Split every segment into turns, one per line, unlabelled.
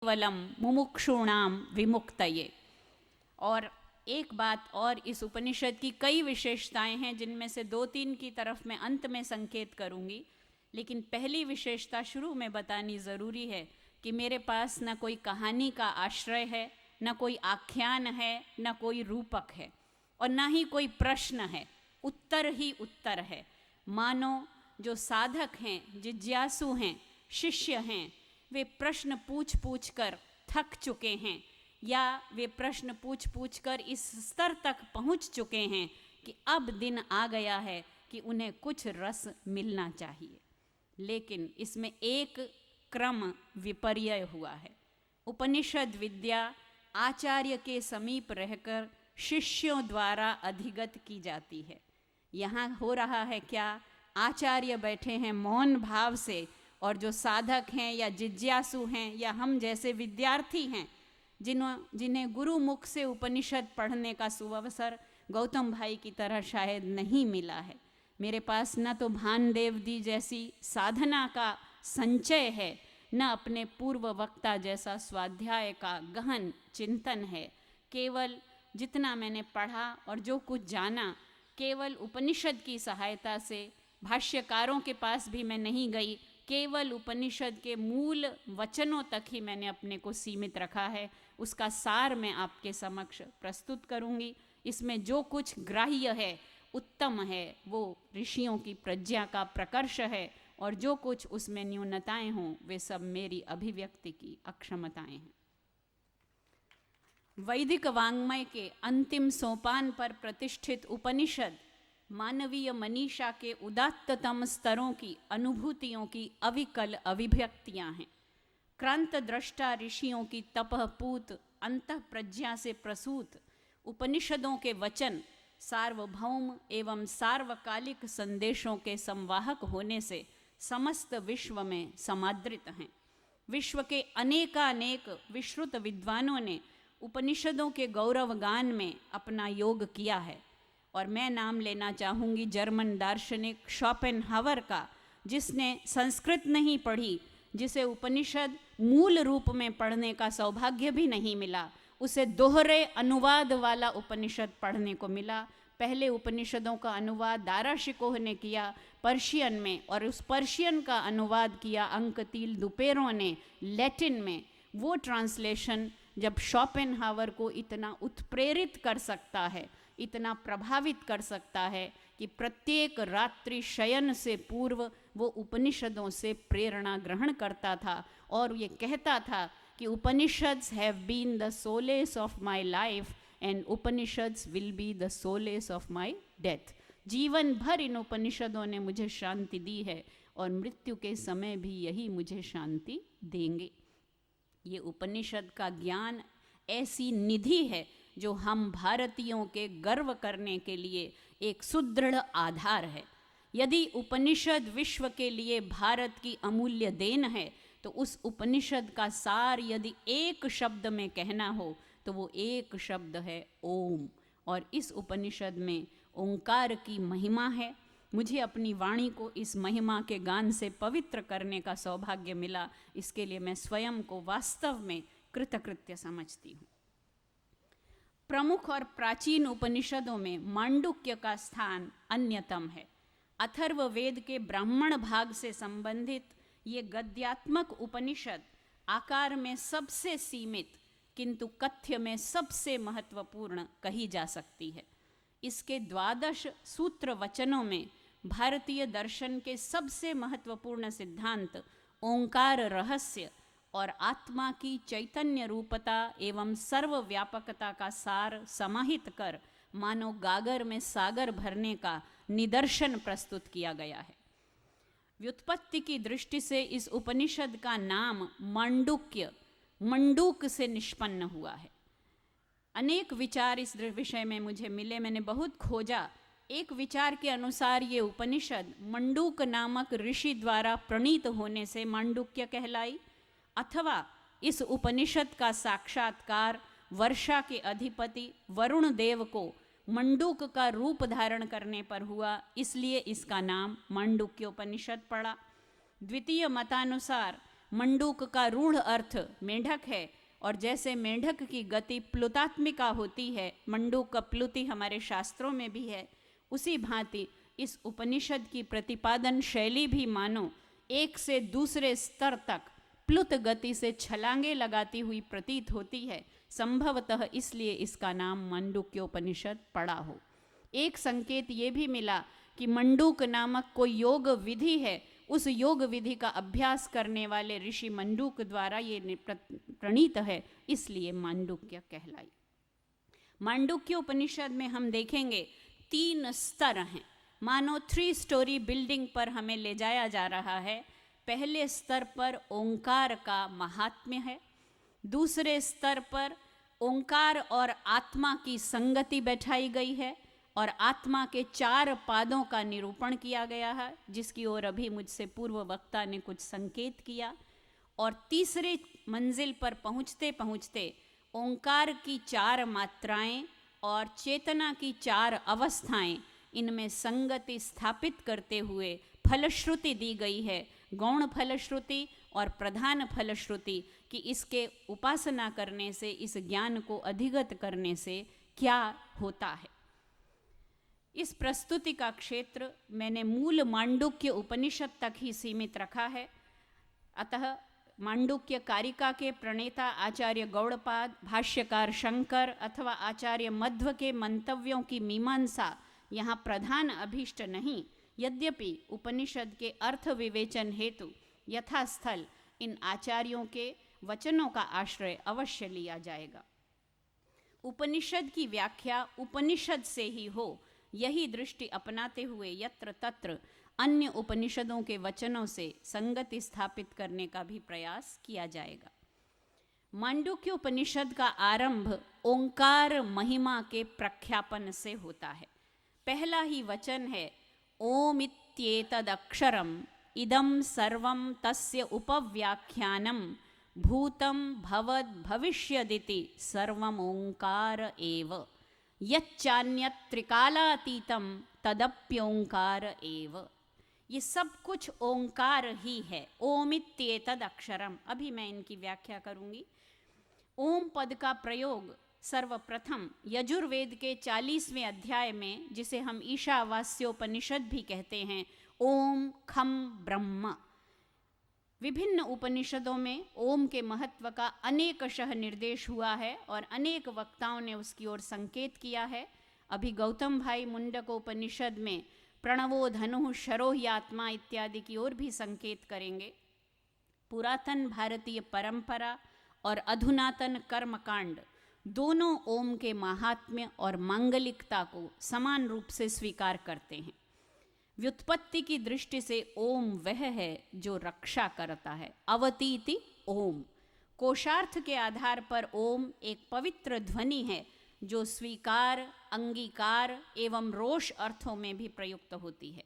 केवलम मुमुक्षूणाम विमुक्तये। और एक बात और, इस उपनिषद की कई विशेषताएं हैं जिनमें से 2-3 की तरफ मैं अंत में संकेत करूंगी, लेकिन पहली विशेषता शुरू में बतानी ज़रूरी है कि मेरे पास न कोई कहानी का आश्रय है, न कोई आख्यान है, न कोई रूपक है, और न ही कोई प्रश्न है, उत्तर ही उत्तर है। मानो जो साधक हैं, जिज्ञासु हैं, शिष्य हैं, वे प्रश्न पूछ पूछ कर थक चुके हैं, या वे प्रश्न पूछ पूछ कर इस स्तर तक पहुंच चुके हैं कि अब दिन आ गया है कि उन्हें कुछ रस मिलना चाहिए। लेकिन इसमें एक क्रम विपर्य हुआ है। उपनिषद विद्या आचार्य के समीप रहकर शिष्यों द्वारा अधिगत की जाती है। यहाँ हो रहा है क्या, आचार्य बैठे हैं मौन भाव से, और जो साधक हैं या जिज्ञासु हैं या हम जैसे विद्यार्थी हैं, जिन्हें गुरु मुख से उपनिषद पढ़ने का सुअवसर गौतम भाई की तरह शायद नहीं मिला है। मेरे पास न तो भानदेव दी जैसी साधना का संचय है, न अपने पूर्व वक्ता जैसा स्वाध्याय का गहन चिंतन है। केवल जितना मैंने पढ़ा और जो कुछ जाना, केवल उपनिषद की सहायता से, भाष्यकारों के पास भी मैं नहीं गई, केवल उपनिषद के मूल वचनों तक ही मैंने अपने को सीमित रखा है। उसका सार मैं आपके समक्ष प्रस्तुत करूंगी। इसमें जो कुछ ग्राह्य है, उत्तम है, वो ऋषियों की प्रज्ञा का प्रकर्ष है, और जो कुछ उसमें न्यूनताएं हों, वे सब मेरी अभिव्यक्ति की अक्षमताएं हैं। वैदिक वाङ्मय के अंतिम सोपान पर प्रतिष्ठित उपनिषद मानवीय मनीषा के उदात्ततम स्तरों की अनुभूतियों की अविकल अभिव्यक्तियां हैं। क्रांत दृष्टा ऋषियों की तपःपूत अंतः प्रज्ञा से प्रसूत उपनिषदों के वचन सार्वभौम एवं सार्वकालिक संदेशों के संवाहक होने से समस्त विश्व में समादृत हैं। विश्व के अनेकानेक विश्रुत विद्वानों ने उपनिषदों के गौरवगान में अपना योग किया है, और मैं नाम लेना चाहूँगी जर्मन दार्शनिक शोपेनहावर का, जिसने संस्कृत नहीं पढ़ी, जिसे उपनिषद मूल रूप में पढ़ने का सौभाग्य भी नहीं मिला, उसे दोहरे अनुवाद वाला उपनिषद पढ़ने को मिला। पहले उपनिषदों का अनुवाद दाराशिकोह ने किया पर्शियन में, और उस पर्शियन का अनुवाद किया अंकतील दुपेरो ने लैटिन में। वो ट्रांसलेशन जब शोपेनहावर को इतना उत्प्रेरित कर सकता है, इतना प्रभावित कर सकता है कि प्रत्येक रात्रि शयन से पूर्व वो उपनिषदों से प्रेरणा ग्रहण करता था, और ये कहता था कि Upanishads have been the solace of my life and Upanishads will be the solace of my death. जीवन भर इन उपनिषदों ने मुझे शांति दी है, और मृत्यु के समय भी यही मुझे शांति देंगे। ये उपनिषद का ज्ञान ऐसी निधि है जो हम भारतीयों के गर्व करने के लिए एक सुदृढ़ आधार है। यदि उपनिषद विश्व के लिए भारत की अमूल्य देन है, तो उस उपनिषद का सार यदि एक शब्द में कहना हो, तो वो एक शब्द है ओम। और इस उपनिषद में ओंकार की महिमा है। मुझे अपनी वाणी को इस महिमा के गान से पवित्र करने का सौभाग्य मिला। इसके लिए मैं स्वयं को वास्तव में कृतकृत्य समझती हूँ। प्रमुख और प्राचीन उपनिषदों में मांडुक्य का स्थान अन्यतम है। अथर्व वेद के ब्राह्मण भाग से संबंधित ये गद्यात्मक उपनिषद आकार में सबसे सीमित, किंतु कथ्य में सबसे महत्वपूर्ण कही जा सकती है। इसके 12 सूत्र वचनों में भारतीय दर्शन के सबसे महत्वपूर्ण सिद्धांत ओंकार रहस्य और आत्मा की चैतन्य रूपता एवं सर्वव्यापकता का सार समाहित कर मानो गागर में सागर भरने का निदर्शन प्रस्तुत किया गया है। व्युत्पत्ति की दृष्टि से इस उपनिषद का नाम मांडुक्य, मंडूक से निष्पन्न हुआ है। अनेक विचार इस विषय में मुझे मिले, मैंने बहुत खोजा। एक विचार के अनुसार ये उपनिषद मंडूक नामक ऋषि द्वारा प्रणीत होने से मांडुक्य कहलाई, अथवा इस उपनिषद का साक्षात्कार वर्षा के अधिपति वरुण देव को मंडूक का रूप धारण करने पर हुआ, इसलिए इसका नाम मांडुक्योपनिषद पड़ा। द्वितीय मतानुसार मंडूक का रूढ़ अर्थ मेंढक है, और जैसे मेंढक की गति प्लुतात्मिका होती है, मंडूक का प्लुति हमारे शास्त्रों में भी है, उसी भांति इस उपनिषद की प्रतिपादन शैली भी मानो एक से दूसरे स्तर तक प्लुत गति से छलांगे लगाती हुई प्रतीत होती है। संभवतः इसलिए इसका नाम मांडुक्योपनिषद पड़ा हो। एक संकेत ये भी मिला कि मंडूक नामक कोई योग विधि है, उस योग विधि का अभ्यास करने वाले ऋषि मंडूक द्वारा ये प्रणीत है, इसलिए मांडुक्य कहलाई। मांडुक्य उपनिषद में हम देखेंगे 3 स्तर हैं, मानो 3 स्टोरी बिल्डिंग पर हमें ले जाया जा रहा है। पहले स्तर पर ओंकार का महात्म्य है, दूसरे स्तर पर ओंकार और आत्मा की संगति बैठाई गई है और आत्मा के 4 पादों का निरूपण किया गया है, जिसकी ओर अभी मुझसे पूर्व वक्ता ने कुछ संकेत किया। और तीसरे मंजिल पर पहुँचते पहुँचते ओंकार की 4 मात्राएं और चेतना की 4 अवस्थाएं, इनमें संगति स्थापित करते हुए फलश्रुति दी गई है, गौण फलश्रुति और प्रधान फलश्रुति, कि इसके उपासना करने से, इस ज्ञान को अधिगत करने से क्या होता है। इस प्रस्तुति का क्षेत्र मैंने मूल मांडुक्य उपनिषद तक ही सीमित रखा है। अतः मांडुक्य कारिका के प्रणेता आचार्य गौड़पाद, भाष्यकार शंकर अथवा आचार्य मध्व के मंतव्यों की मीमांसा यहाँ प्रधान अभीष्ट नहीं, यद्यपि उपनिषद के अर्थ विवेचन हेतु यथास्थल इन आचार्यों के वचनों का आश्रय अवश्य लिया जाएगा। उपनिषद की व्याख्या उपनिषद से ही हो, यही दृष्टि अपनाते हुए यत्र तत्र अन्य उपनिषदों के वचनों से संगति स्थापित करने का भी प्रयास किया जाएगा। मांडुक्य उपनिषद का आरंभ ओंकार महिमा के प्रख्यापन से होता है। पहला ही वचन है, ओम इत्येतदक्षरम इदं सर्वं तस्य उपव्याख्यानं भूतं भवद् भविष्यदिति सर्वम् ओंकार एव यच्चान्यत् त्रिकालातीतं तदप्योंकार एव। ये सब कुछ ओंकार ही है। ओम इत्येतदक्षरम, अभी मैं इनकी व्याख्या करूंगी। ओम पद का प्रयोग सर्वप्रथम यजुर्वेद के 40वें अध्याय में, जिसे हम ईशावास्योपनिषद भी कहते हैं, ओम खम ब्रह्म। विभिन्न उपनिषदों में ओम के महत्व का अनेकशः निर्देश हुआ है और अनेक वक्ताओं ने उसकी ओर संकेत किया है। अभी गौतम भाई मुंडक उपनिषद में प्रणवो धनुः शरो ह्यात्मा इत्यादि की ओर भी संकेत करेंगे। पुरातन भारतीय परंपरा और अधुनातन कर्मकांड दोनों ओम के महात्म्य और मांगलिकता को समान रूप से स्वीकार करते हैं। व्युत्पत्ति की दृष्टि से ओम वह है जो रक्षा करता है, अवतीति ओम। कोशार्थ के आधार पर ओम एक पवित्र ध्वनि है जो स्वीकार, अंगीकार एवं रोष अर्थों में भी प्रयुक्त होती है।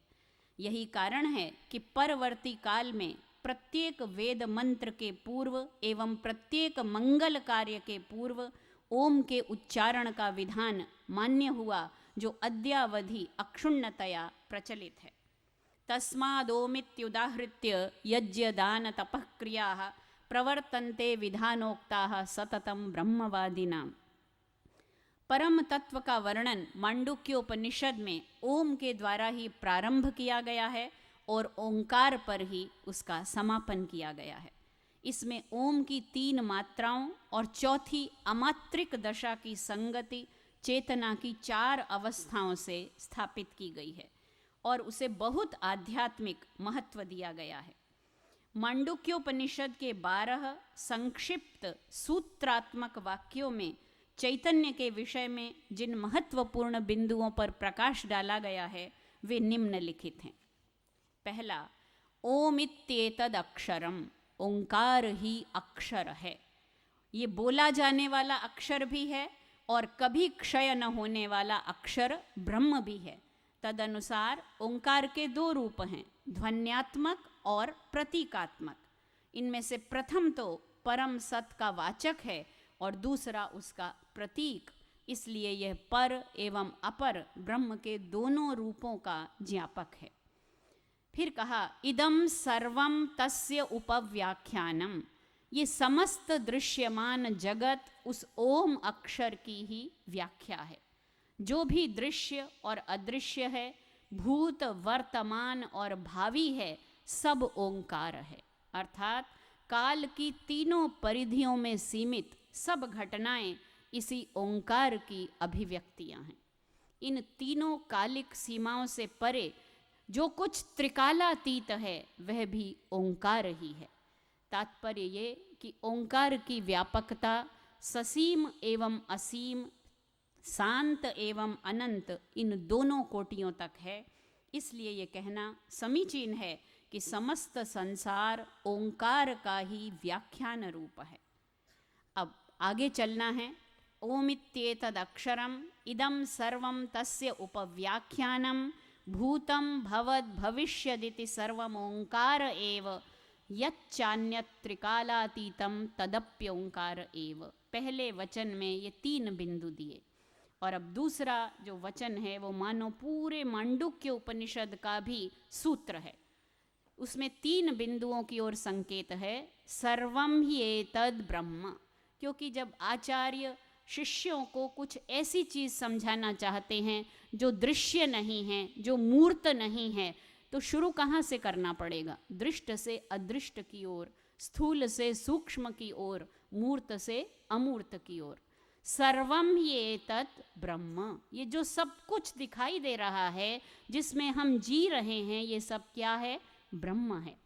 यही कारण है कि परवर्ती काल में प्रत्येक वेद मंत्र के पूर्व एवं प्रत्येक मंगल कार्य के पूर्व ओम के उच्चारण का विधान मान्य हुआ, जो अद्यावधि अक्षुण्णतया प्रचलित है। तस्मादोमित्युदाहृत्य यज्ञ दान तपः क्रियाः प्रवर्तन्ते विधानोक्ताः सततं ब्रह्मवादिनाम्। परम तत्व का वर्णन मांडुक्योपनिषद में ओम के द्वारा ही प्रारंभ किया गया है और ओंकार पर ही उसका समापन किया गया है। इसमें ओम की 3 मात्राओं और चौथी अमात्रिक दशा की संगति चेतना की 4 अवस्थाओं से स्थापित की गई है और उसे बहुत आध्यात्मिक महत्व दिया गया है। मांडुक्योपनिषद के 12 संक्षिप्त सूत्रात्मक वाक्यों में चैतन्य के विषय में जिन महत्वपूर्ण बिंदुओं पर प्रकाश डाला गया है वे निम्नलिखित हैं। पहला, ओम इत्येतद अक्षरम, ओंकार ही अक्षर है। ये बोला जाने वाला अक्षर भी है और कभी क्षय न होने वाला अक्षर ब्रह्म भी है। तदनुसार ओंकार के 2 रूप हैं, ध्वन्यात्मक और प्रतीकात्मक। इनमें से प्रथम तो परम सत का वाचक है और दूसरा उसका प्रतीक, इसलिए यह पर एवं अपर ब्रह्म के दोनों रूपों का ज्ञापक है। फिर कहा इदम सर्वम तस्य उपव्याख्यानम, ये समस्त दृश्यमान जगत उस ओम अक्षर की ही व्याख्या है। जो भी दृश्य और अदृश्य है, भूत वर्तमान और भावी है, सब ओंकार है। अर्थात काल की तीनों परिधियों में सीमित सब घटनाएं इसी ओंकार की अभिव्यक्तियां हैं। इन तीनों कालिक सीमाओं से परे जो कुछ त्रिकालातीत है वह भी ओंकार ही है। तात्पर्य ये कि ओंकार की व्यापकता ससीम एवं असीम, शांत एवं अनंत, इन दोनों कोटियों तक है। इसलिए ये कहना समीचीन है कि समस्त संसार ओंकार का ही व्याख्यान रूप है। अब आगे चलना है। ओमित्येतदक्षरम इदं सर्वं तस्य उपव्याख्यानं भूतं भवद् भविष्यदिति सर्वम् ओंकार एव यच्चान्यत् त्रिकालातीतं तदप्योंकार एव। पहले वचन में ये 3 बिंदु दिए और अब दूसरा जो वचन है वो मानो पूरे मांडुक्य उपनिषद का भी सूत्र है। उसमें 3 बिंदुओं की ओर संकेत है। सर्वम ही एतद् ब्रह्म, क्योंकि जब आचार्य शिष्यों को कुछ ऐसी चीज़ समझाना चाहते हैं जो दृश्य नहीं है, जो मूर्त नहीं है, तो शुरू कहाँ से करना पड़ेगा? दृष्ट से अदृष्ट की ओर, स्थूल से सूक्ष्म की ओर, मूर्त से अमूर्त की ओर। सर्वम ही एतत् ब्रह्म, ये जो सब कुछ दिखाई दे रहा है, जिसमें हम जी रहे हैं, ये सब क्या है? ब्रह्म है।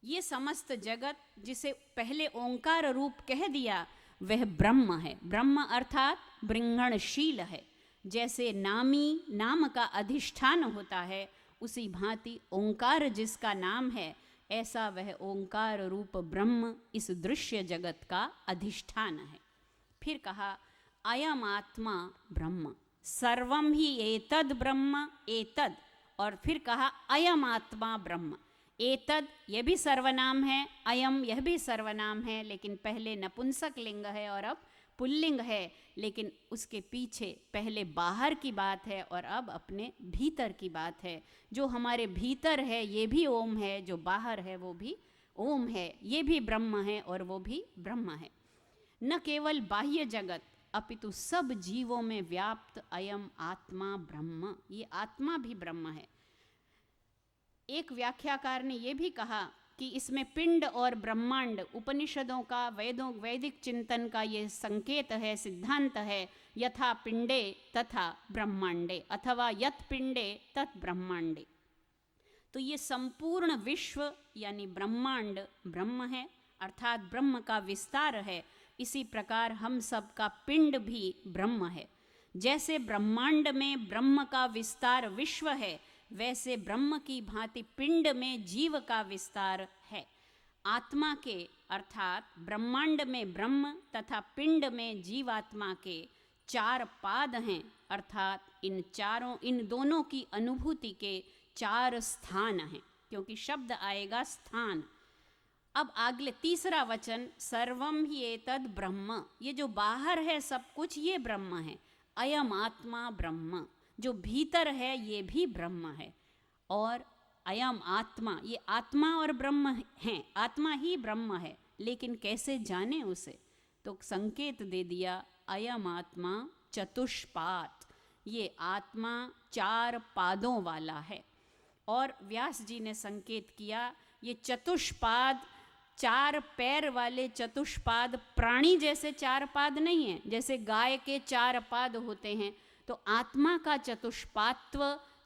ये समस्त जगत जिसे पहले ओंकार रूप कह दिया वह ब्रह्म है। ब्रह्म अर्थात बृंगणशील है। जैसे नामी नाम का अधिष्ठान होता है, उसी भांति ओंकार जिसका नाम है, ऐसा वह ओंकार रूप ब्रह्म इस दृश्य जगत का अधिष्ठान है। फिर कहा अयम आत्मा ब्रह्म, सर्वम ही एतद् ब्रह्म एतद्, और फिर कहा अयम आत्मा ब्रह्म। एतद यह भी सर्वनाम है, अयम यह भी सर्वनाम है, लेकिन पहले नपुंसक लिंग है और अब पुल्लिंग है। लेकिन उसके पीछे पहले बाहर की बात है और अब अपने भीतर की बात है। जो हमारे भीतर है ये भी ओम है, जो बाहर है वो भी ओम है। ये भी ब्रह्म है और वो भी ब्रह्म है। न केवल बाह्य जगत अपितु सब जीवों में व्याप्त अयम आत्मा ब्रह्म, ये आत्मा भी ब्रह्म है। एक व्याख्याकार ने यह भी कहा कि इसमें पिंड और ब्रह्मांड उपनिषदों का, वैदिक चिंतन का ये संकेत है, सिद्धांत है। यथा पिंडे तथा ब्रह्मांडे, अथवा यत् पिंडे तत् ब्रह्मांडे। तो ये संपूर्ण विश्व यानी ब्रह्मांड ब्रह्म है, अर्थात ब्रह्म का विस्तार है। इसी प्रकार हम सब का पिंड भी ब्रह्म है। जैसे ब्रह्मांड में ब्रह्म का विस्तार विश्व है, वैसे ब्रह्म की भांति पिंड में जीव का विस्तार है। आत्मा के अर्थात ब्रह्मांड में ब्रह्म तथा पिंड में जीवात्मा के 4 पाद हैं, अर्थात इन दोनों की अनुभूति के 4 स्थान हैं, क्योंकि शब्द आएगा स्थान। अब अगले तीसरा वचन सर्वम ही एतद् ब्रह्म, ये जो बाहर है सब कुछ ये ब्रह्म है। अयम आत्मा ब्रह्म, जो भीतर है ये भी ब्रह्म है। और अयम आत्मा, ये आत्मा और ब्रह्म हैं, आत्मा ही ब्रह्म है। लेकिन कैसे जाने उसे? तो संकेत दे दिया अयम आत्मा चतुष्पाद, ये आत्मा 4 पादों वाला है। और व्यास जी ने संकेत किया ये चतुष्पाद, 4 पैर वाले चतुष्पाद प्राणी जैसे 4 पाद नहीं है। जैसे गाय के 4 पाद होते हैं, तो आत्मा का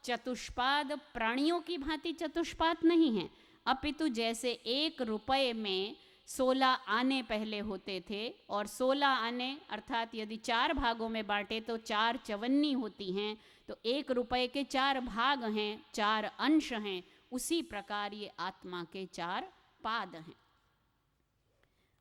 चतुष्पाद प्राणियों की भांति चतुष्पाद नहीं है, अपितु जैसे 1 रुपये में 16 आने पहले होते थे, और 16 आने अर्थात यदि 4 भागों में बांटे तो 4 चवन्नी होती हैं, तो 1 रुपये के 4 भाग हैं, 4 अंश हैं। उसी प्रकार ये आत्मा के 4 पाद हैं।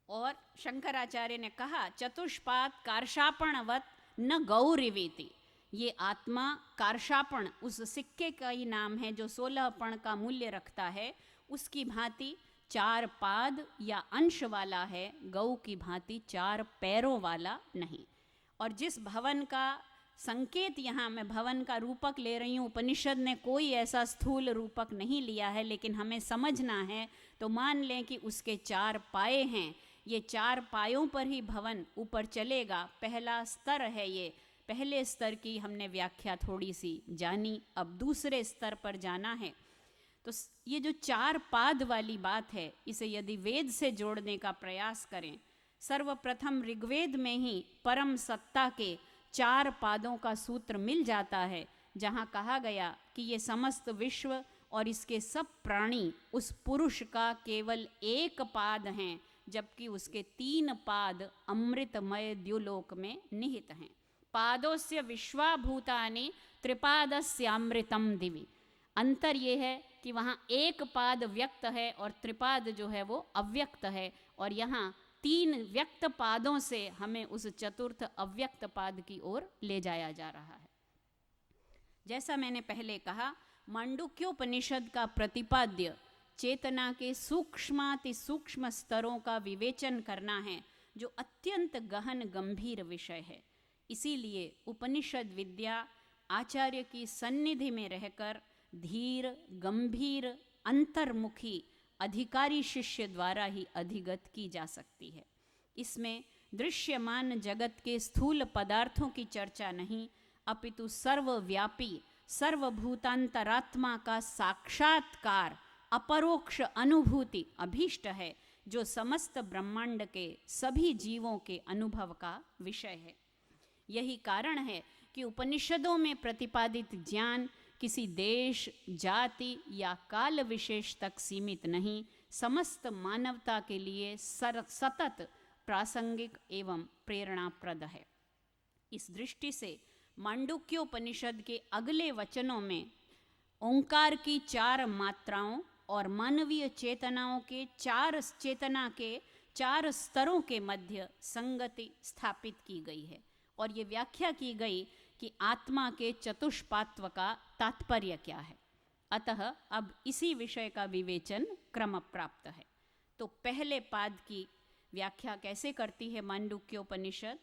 और शंकराचार्य ने कहा चतुष्पाद कार्षापणवत न गौरिवीति, ये आत्मा कार्षापण उस सिक्के का ही नाम है जो 16 का मूल्य रखता है, उसकी भांति 4 पाद या अंश वाला है, गौ की भांति 4 पैरों वाला नहीं। और जिस भवन का संकेत यहाँ मैं भवन का रूपक ले रही हूँ, उपनिषद ने कोई ऐसा स्थूल रूपक नहीं लिया है, लेकिन हमें समझना है तो मान लें कि उसके 4 पाए हैं। ये 4 पायों पर ही भवन ऊपर चलेगा। पहला स्तर है ये। पहले स्तर की हमने व्याख्या थोड़ी सी जानी, अब दूसरे स्तर पर जाना है। तो ये जो 4 पाद वाली बात है, इसे यदि वेद से जोड़ने का प्रयास करें, सर्वप्रथम ऋग्वेद में ही परम सत्ता के 4 पादों का सूत्र मिल जाता है, जहाँ कहा गया कि ये समस्त विश्व और इसके सब प्राणी उस पुरुष का केवल एक पाद हैं, जबकि उसके 3 पाद अमृतमय द्युलोक में निहित हैं। पादोस्य विश्वाभूतानि त्रिपादस्यामृतम दिवि। अंतर ये है कि वहाँ एक पाद व्यक्त है और त्रिपाद जो है वो अव्यक्त है, और यहाँ 3 व्यक्त पादों से हमें उस चतुर्थ अव्यक्त पाद की ओर ले जाया जा रहा है। जैसा मैंने पहले कहा, मांडुक्योपनिषद का प्रतिपाद्य चेतना के सूक्ष्माति सूक्ष्म स्तरों का विवेचन करना है, जो अत्यंत गहन गंभीर विषय है। इसीलिए उपनिषद विद्या आचार्य की सन्निधि में रहकर धीर, गंभीर, अंतर्मुखी अधिकारी शिष्य द्वारा ही अधिगत की जा सकती है। इसमें दृश्यमान जगत के स्थूल पदार्थों की चर्चा नहीं, अपितु सर्वव्यापी सर्वभूतांतरात्मा का साक्षात्कार, अपरोक्ष अनुभूति अभीष्ट है, जो समस्त ब्रह्मांड के सभी जीवों के अनुभव का विषय है। यही कारण है कि उपनिषदों में प्रतिपादित ज्ञान किसी देश, जाति या काल विशेष तक सीमित नहीं, समस्त मानवता के लिए सतत प्रासंगिक एवं प्रेरणाप्रद है। इस दृष्टि से मांडुक्योपनिषद के अगले वचनों में ओंकार की 4 मात्राओं और मानवीय चेतनाओं के 4 चेतना के 4 स्तरों के मध्य संगति स्थापित की गई है, और ये व्याख्या की गई कि आत्मा के चतुष्पात्व का तात्पर्य क्या है। अतः अब इसी विषय का विवेचन क्रम प्राप्त है। तो पहले पाद की व्याख्या कैसे करती है मांडुक्योपनिषद?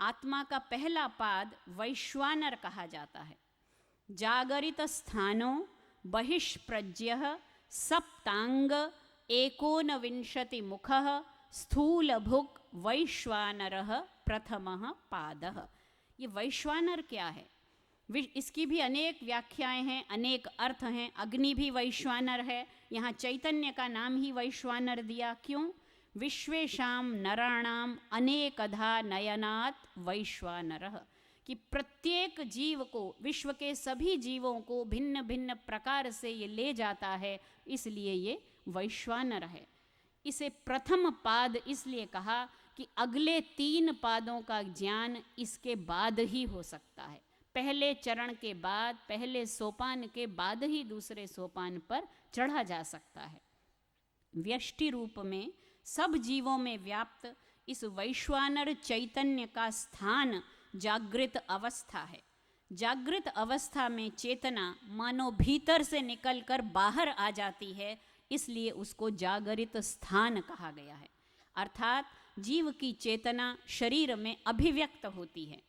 आत्मा का पहला पाद वैश्वानर कहा जाता है। जागरित स्थानो बहिष्प्रज्य सप्तांग 19 मुखः स्थूलभुक् वैश्वानरः प्रथमः पादः। ये वैश्वानर क्या है? इसकी भी अनेक व्याख्याएं हैं, अनेक अर्थ हैं। अग्नि भी वैश्वानर है। यहाँ चैतन्य का नाम ही वैश्वानर दिया, क्यों? विश्वेशाम नराणाम अनेकधा नयनात् वैश्वानरः, कि प्रत्येक जीव को, विश्व के सभी जीवों को भिन्न भिन्न प्रकार से ये ले जाता है, इसलिए ये वैश्वानर है। इसे प्रथम पाद इसलिए कहा कि अगले 3 पादों का ज्ञान इसके बाद ही हो सकता है। पहले चरण के बाद, पहले सोपान के बाद ही दूसरे सोपान पर चढ़ा जा सकता है। व्यष्टि रूप में सब जीवों में व्याप्त इस वैश्वानर चैतन्य का स्थान जागृत अवस्था है। जागृत अवस्था में चेतना मानो भीतर से निकलकर बाहर आ जाती है, इसलिए उसको जागरित स्थान कहा गया है। अर्थात जीव की चेतना शरीर में अभिव्यक्त होती है।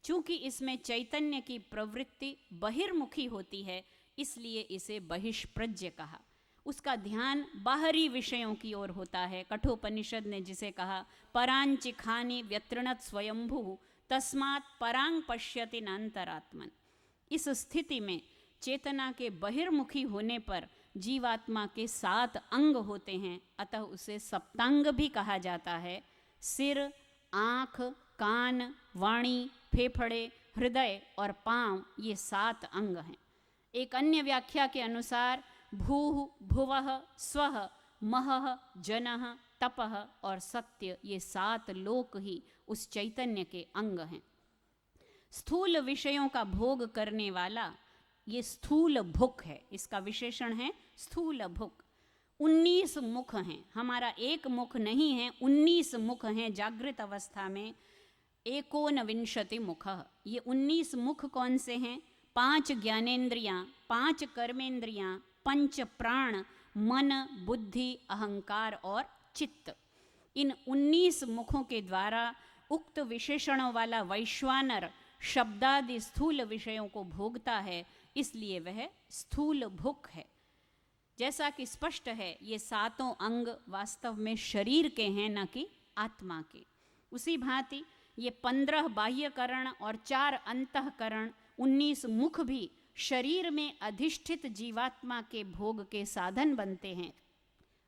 चूँकि इसमें चैतन्य की प्रवृत्ति बहिर्मुखी होती है, इसलिए इसे बहिष्प्रज्य कहा। उसका ध्यान बाहरी विषयों की ओर होता है। कठोपनिषद ने जिसे कहा परांचिखानि व्यतृणत स्वयंभू तस्मात् परांग पश्यति नान्तरात्मन। इस स्थिति में चेतना के बहिर्मुखी होने पर जीवात्मा के 7 अंग होते हैं, अतः उसे सप्तांग भी कहा जाता है। सिर, आँख, कान, वाणी, फेफड़े, हृदय और पांव, ये 7 अंग हैं। एक अन्य व्याख्या के अनुसार भूः, भुवः, स्वः, महः, जनः, तपः और सत्य, ये 7 लोक ही उस चैतन्य के अंग हैं। स्थूल विषयों का भोग करने वाला ये स्थूल भुक है। इसका विशेषण है स्थूल भुक। 19 मुख हैं, हमारा एक मुख नहीं है, 19 मुख हैं जागृत अवस्था में। 19 मुख, ये 19 मुख कौन से हैं? 5 ज्ञानेंद्रियाँ, 5 कर्मेंद्रियाँ, 5 प्राण, मन, बुद्धि, अहंकार और चित्त। इन 19 मुखों के द्वारा उक्त विशेषणों वाला वैश्वानर शब्दादि स्थूल विषयों को भोगता है, इसलिए वह स्थूल भुक है। जैसा कि स्पष्ट है, ये सातों अंग वास्तव में शरीर के हैं, न कि आत्मा के। उसी भांति ये 15 बाह्यकरण और 4 अंतःकरण, 19 मुख भी शरीर में अधिष्ठित जीवात्मा के भोग के साधन बनते हैं।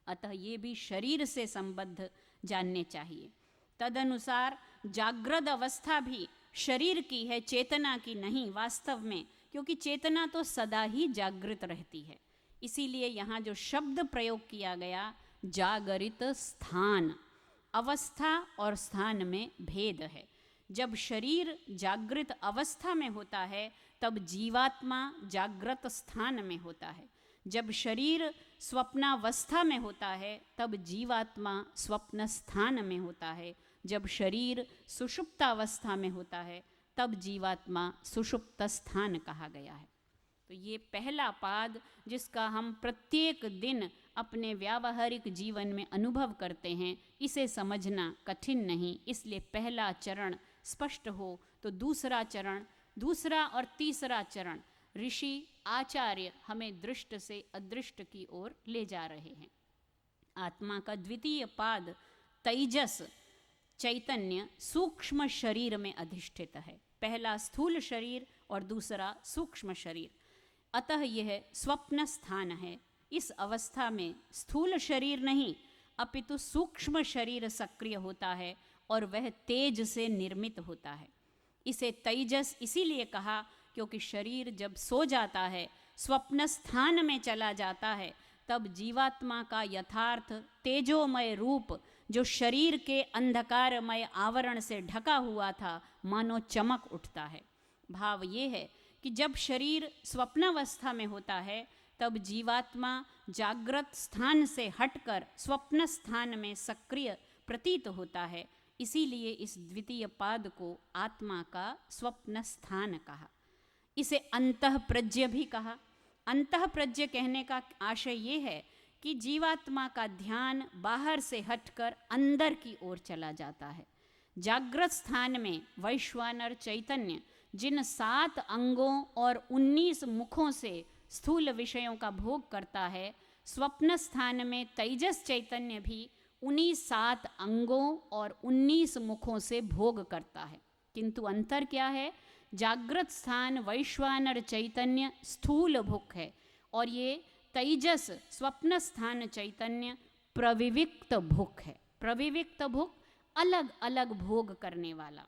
अतः ये भी शरीर से संबद्ध जानने चाहिए। तदनुसार जागृत अवस्था भी शरीर की है, चेतना की नहीं वास्तव में, क्योंकि चेतना तो सदा ही जागृत रहती है। इसीलिए यहाँ जो शब्द प्रयोग किया गया, जागरित स्थान, अवस्था और स्थान में भेद है। जब शरीर जागृत अवस्था में होता है तब जीवात्मा जागृत स्थान में होता है। जब शरीर स्वप्नावस्था में होता है तब जीवात्मा स्वप्न स्थान में होता है। जब शरीर सुषुप्तावस्था में होता है तब जीवात्मा सुषुप्त स्थान कहा गया है। तो ये पहला पाद जिसका हम प्रत्येक दिन अपने व्यावहारिक जीवन में अनुभव करते हैं, इसे समझना कठिन नहीं। इसलिए पहला चरण स्पष्ट हो तो दूसरा और तीसरा चरण ऋषि आचार्य हमें दृष्ट से अदृष्ट की ओर ले जा रहे हैं। आत्मा का द्वितीय पाद तेजस चैतन्य सूक्ष्म शरीर में अधिष्ठित है। पहला स्थूल शरीर और दूसरा सूक्ष्म शरीर। अतः यह स्वप्न स्थान है। इस अवस्था में स्थूल शरीर नहीं अपितु सूक्ष्म शरीर सक्रिय होता है और वह तेज से निर्मित होता है। इसे तेजस इसीलिए कहा क्योंकि शरीर जब सो जाता है, स्वप्न स्थान में चला जाता है, तब जीवात्मा का यथार्थ तेजोमय रूप जो शरीर के अंधकारमय आवरण से ढका हुआ था, मानो चमक उठता है। भाव ये है कि जब शरीर स्वप्नावस्था में होता है तब जीवात्मा जागृत स्थान से हटकर स्वप्न स्थान में सक्रिय प्रतीत होता है। इसीलिए इस द्वितीय पाद को आत्मा का स्वप्न स्थान कहा। इसे अंतःप्रज्ञ भी कहा। अंतःप्रज्ञ कहने का आशय ये है कि जीवात्मा का ध्यान बाहर से हटकर अंदर की ओर चला जाता है। जागृत स्थान में वैश्वानर चैतन्य जिन 7 अंगों और 19 मुखों से स्थूल विषयों का भोग करता है, स्वप्न स्थान में तेजस चैतन्य भी उन्हीं 7 अंगों और 19 मुखों से भोग करता है। किंतु अंतर क्या है? जागृत स्थान वैश्वानर चैतन्य स्थूल भुक है और ये तेजस स्वप्न स्थान चैतन्य प्रविविक्त भुक है। प्रविविक्त भुक अलग अलग भोग करने वाला,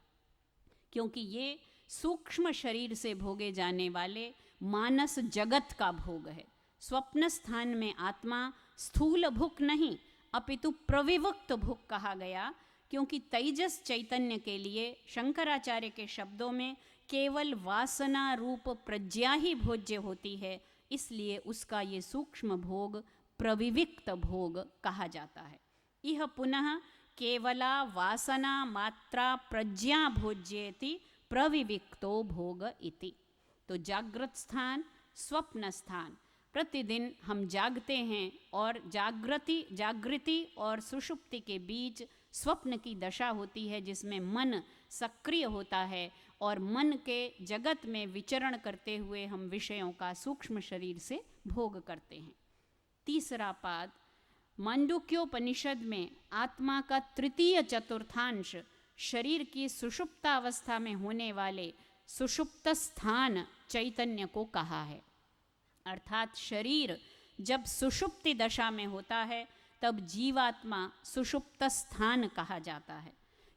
क्योंकि ये सूक्ष्म शरीर से भोगे जाने वाले मानस जगत का भोग है। स्वप्न स्थान में आत्मा स्थूल भुक नहीं अपितु प्रविविक्त भुक कहा गया, क्योंकि तेजस चैतन्य के लिए शंकराचार्य के शब्दों में केवल वासना रूप प्रज्ञा ही भोज्य होती है, इसलिए उसका ये सूक्ष्म भोग प्रविविक्त भोग कहा जाता है। यह पुनः केवला वासना मात्रा प्रज्ञा भोज्येति प्रविविक्तो भोग इति। तो जागृत स्थान, स्वप्न स्थान, प्रतिदिन हम जागते हैं और जागृति और सुषुप्ति के बीच स्वप्न की दशा होती है, जिसमें मन सक्रिय होता है और मन के जगत में विचरण करते हुए हम विषयों का सूक्ष्म शरीर से भोग करते हैं। तीसरा पाद मांडुक्योपनिषद में आत्मा का तृतीय चतुर्थांश शरीर की सुषुप्तावस्था में होने वाले सुषुप्त स्थान चैतन्य को कहा है। अर्थात शरीर जब सुषुप्ति दशा में होता है तब जीवात्मा सुषुप्त स्थान कहा जाता है,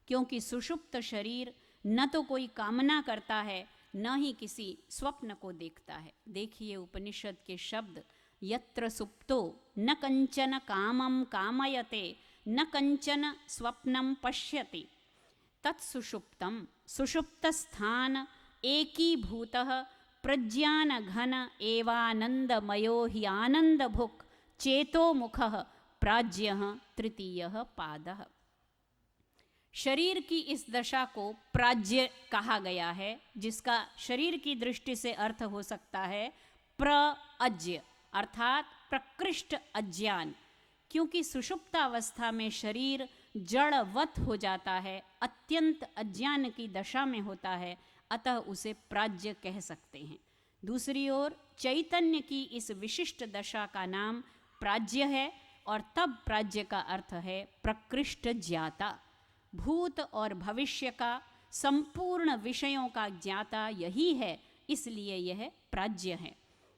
क्योंकि सुषुप्त शरीर न तो कोई कामना करता है न ही किसी स्वप्न को देखता है। देखिए उपनिषद के शब्द, यत्र सुप्तो न कंचन कामं कामयते न कंचन स्वप्नं पश्यति तत्सुषुप्तं सुषुप्तस्थान एकीभूतः प्रज्ञान घन एवानंदमयो हि आनंदभुक् चेतोमुखः प्राज्ञः तृतीयः पादः। शरीर की इस दशा को प्राज्ञ कहा गया है, जिसका शरीर की दृष्टि से अर्थ हो सकता है प्रअज्ञ, अर्थात प्रकृष्ट अज्ञान, क्योंकि सुषुप्तावस्था में शरीर जड़वत हो जाता है, अत्यंत अज्ञान की दशा में होता है। अतः उसे प्राज्य कह सकते हैं। दूसरी ओर चैतन्य की इस विशिष्ट दशा का नाम प्राज्य है और तब प्राज्य का अर्थ है प्रकृष्ट ज्ञाता। भूत और भविष्य का संपूर्ण विषयों का ज्ञाता यही है, इसलिए यह प्राज्य है।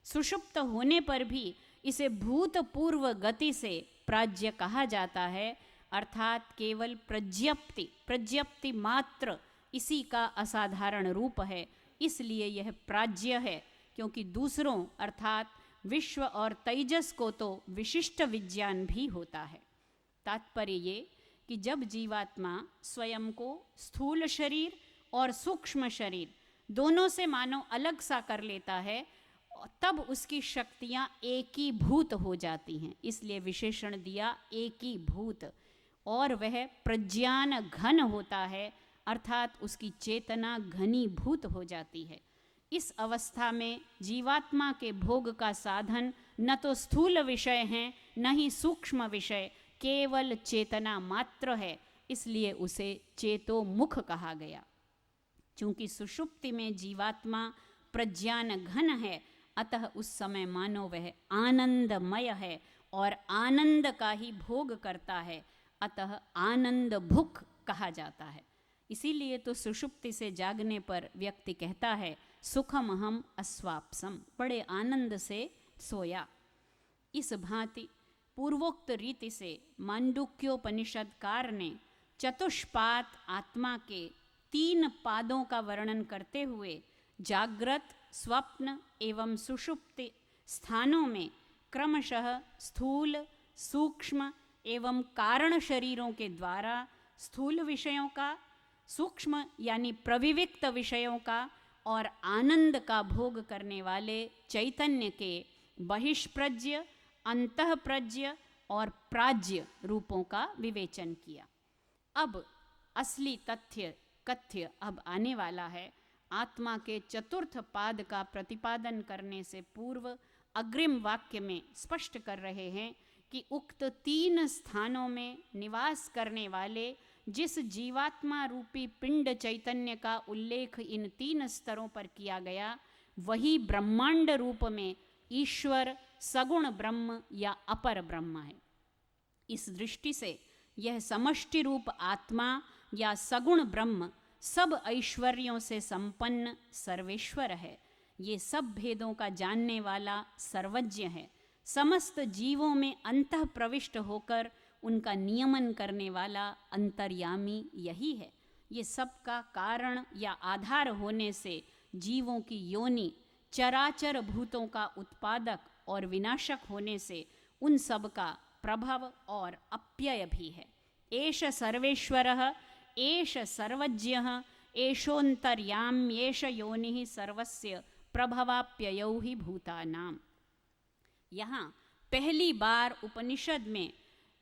सुषुप्त होने पर भी इसे भूतपूर्व गति से प्राज्य कहा जाता है, अर्थात केवल प्रज्ञप्ति मात्र इसी का असाधारण रूप है, इसलिए यह प्राज्य है। क्योंकि दूसरों अर्थात विश्व और तेजस को तो विशिष्ट विज्ञान भी होता है। तात्पर्य ये कि जब जीवात्मा स्वयं को स्थूल शरीर और सूक्ष्म शरीर दोनों से मानो अलग सा कर लेता है, तब उसकी शक्तियाँ एकीभूत हो जाती हैं, इसलिए विशेषण दिया एकीभूत। और वह प्रज्ञान घन होता है, अर्थात उसकी चेतना घनीभूत हो जाती है। इस अवस्था में जीवात्मा के भोग का साधन न तो स्थूल विषय हैं, न ही सूक्ष्म विषय, केवल चेतना मात्र है, इसलिए उसे चेतोमुख कहा गया। चूंकि सुषुप्ति में जीवात्मा प्रज्ञान घन है, अतः उस समय मानो वह आनंदमय है और आनंद का ही भोग करता है, अतः आनंद भुक कहा जाता है। इसीलिए तो सुषुप्ति से जागने पर व्यक्ति कहता है सुखम हम अस्वाप्सम, बड़े आनंद से सोया। इस भांति पूर्वोक्त रीति से मांडुक्योपनिषदकार ने चतुष्पाद आत्मा के 3 पादों का वर्णन करते हुए जागृत, स्वप्न एवं सुषुप्ति स्थानों में क्रमशः स्थूल, सूक्ष्म एवं कारण शरीरों के द्वारा स्थूल विषयों का, सूक्ष्म यानी प्रविविक्त विषयों का और आनंद का भोग करने वाले चैतन्य के बहिष्प्रज्य, अंतःप्रज्य और प्राज्य रूपों का विवेचन किया। अब असली कथ्य अब आने वाला है। आत्मा के चतुर्थ पाद का प्रतिपादन करने से पूर्व अग्रिम वाक्य में स्पष्ट कर रहे हैं कि उक्त 3 स्थानों में निवास करने वाले जिस जीवात्मा रूपी पिंड चैतन्य का उल्लेख इन 3 स्तरों पर किया गया, वही ब्रह्मांड रूप में ईश्वर सगुण ब्रह्म या अपर ब्रह्म है। इस दृष्टि से यह समष्टि रूप आत्मा या सगुण ब्रह्म सब ऐश्वर्यों से संपन्न सर्वेश्वर है। ये सब भेदों का जानने वाला सर्वज्ञ है। समस्त जीवों में अंतः प्रविष्ट होकर उनका नियमन करने वाला अंतर्यामी यही है। ये सब का कारण या आधार होने से जीवों की योनि चराचर भूतों का उत्पादक और विनाशक होने से उन सब का प्रभव और अप्यय भी है। एष सर्वेश्वरः एष सर्वज्ञः एषोऽन्तर्याम्येष योनिः सर्वस्य प्रभवाप्ययौ हि भूतानाम्। यहाँ पहली बार उपनिषद में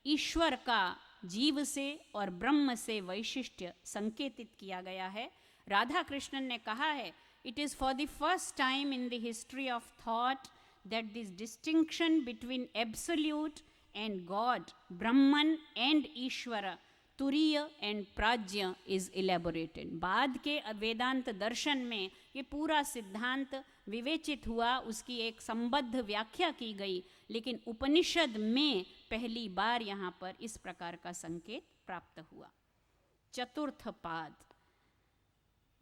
ईश्वर का जीव से और ब्रह्म से वैशिष्ट्य संकेतित किया गया है। राधा कृष्णन ने कहा है, it is for the first time in the history of thought that this distinction between absolute and God, Brahman and Ishwar, Turiya and प्राज्य is elaborated. बाद के वेदांत दर्शन में ये पूरा सिद्धांत विवेचित हुआ, उसकी एक संबद्ध व्याख्या की गई, लेकिन उपनिषद में पहली बार यहाँ पर इस प्रकार का संकेत प्राप्त हुआ। चतुर्थ पाद,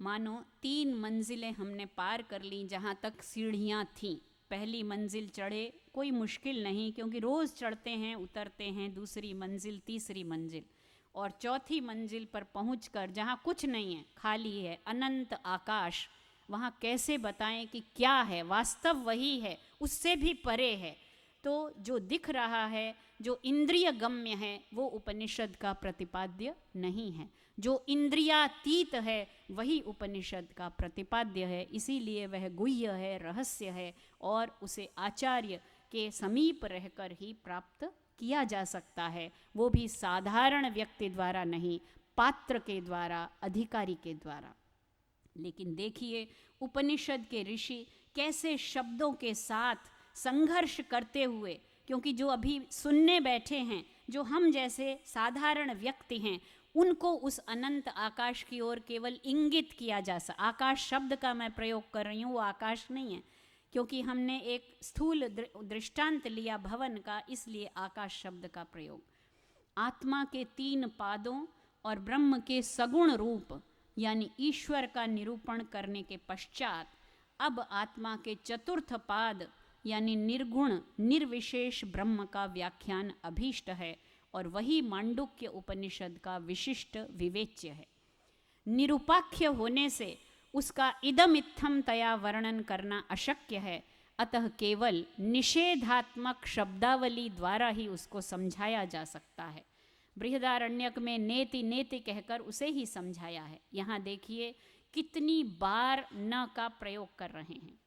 मानो 3 मंजिलें हमने पार कर ली जहाँ तक सीढ़ियाँ थीं। पहली मंजिल चढ़े, कोई मुश्किल नहीं, क्योंकि रोज़ चढ़ते हैं उतरते हैं, दूसरी मंजिल, तीसरी मंजिल, और चौथी मंजिल पर पहुंचकर जहाँ कुछ नहीं है, खाली है, अनंत आकाश, वहाँ कैसे बताएं कि क्या है? वास्तव वही है, उससे भी परे है। तो जो दिख रहा है, जो इंद्रिय गम्य है, वो उपनिषद का प्रतिपाद्य नहीं है। जो इंद्रियातीत है वही उपनिषद का प्रतिपाद्य है। इसीलिए वह गुह्य है, रहस्य है, और उसे आचार्य के समीप रहकर ही प्राप्त किया जा सकता है, वो भी साधारण व्यक्ति द्वारा नहीं, पात्र के द्वारा, अधिकारी के द्वारा। लेकिन देखिए उपनिषद के ऋषि कैसे शब्दों के साथ संघर्ष करते हुए, क्योंकि जो अभी सुनने बैठे हैं, जो हम जैसे साधारण व्यक्ति हैं, उनको उस अनंत आकाश की ओर केवल इंगित किया जा सकता। आकाश शब्द का मैं प्रयोग कर रही हूँ, वो आकाश नहीं है, क्योंकि हमने एक स्थूल दृष्टांत लिया भवन का, इसलिए आकाश शब्द का प्रयोग। आत्मा के 3 पादों और ब्रह्म के सगुण रूप यानी ईश्वर का निरूपण करने के पश्चात अब आत्मा के 4th पाद यानी निर्गुण निर्विशेष ब्रह्म का व्याख्यान अभीष्ट है, और वही मांडुक्य उपनिषद का विशिष्ट विवेच्य है। निरुपाख्य होने से उसका इदम इत्थम तया वर्णन करना अशक्य है, अतः केवल निषेधात्मक शब्दावली द्वारा ही उसको समझाया जा सकता है। बृहदारण्यक में नेति नेति कहकर उसे ही समझाया है। यहाँ देखिए कितनी बार न का प्रयोग कर रहे हैं।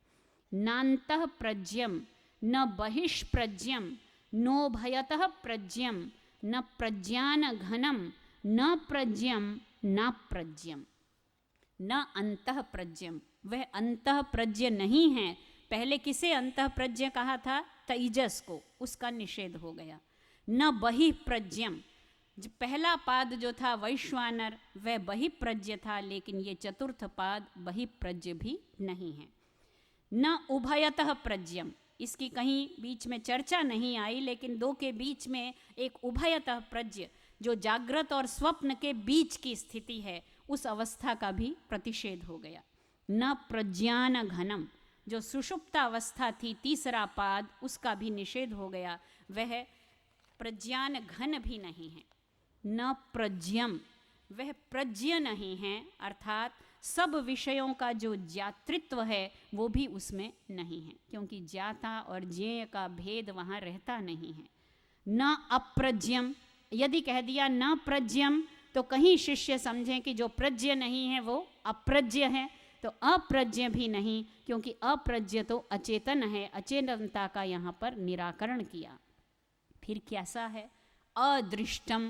नान्तः प्रज्यम न बहिष्प्रज्यम नोभयतः प्रज्यम न प्रज्ञान घनम न प्रज्यम न प्रज्यम न अंतः प्रज्यम। वह अंतः प्रज्य नहीं है। पहले किसे अंतः प्रज्य कहा था? तेजस को, उसका निषेध हो गया। न बहिप्रज्यम, पहला पाद जो था वैश्वानर वह बहिप्रज्य था, लेकिन ये 4th पाद बहिप्रज्य भी नहीं है। न उभयतः प्रज्यम, इसकी कहीं बीच में चर्चा नहीं आई, लेकिन 2 के बीच में एक उभयतः प्रज्य जो जागृत और स्वप्न के बीच की स्थिति है, उस अवस्था का भी प्रतिषेध हो गया। न प्रज्ञान घनम, जो सुषुप्ता अवस्था थी 3रा पाद, उसका भी निषेध हो गया, वह प्रज्ञान घन भी नहीं है। न प्रज्यम, वह प्रज्ञ नहीं है, अर्थात सब विषयों का जो ज्ञातृत्व है वो भी उसमें नहीं है, क्योंकि ज्ञाता और ज्ञेय का भेद वहाँ रहता नहीं है। न अप्रज्यम, यदि कह दिया न प्रज्यम तो कहीं शिष्य समझें कि जो प्रज्ञ नहीं है वो अप्रज्ञ है, तो अप्रज्ञ भी नहीं, क्योंकि अप्रज्ञ तो अचेतन है। अचेतनता का यहाँ पर निराकरण किया। फिर कैसा है? अदृष्टम,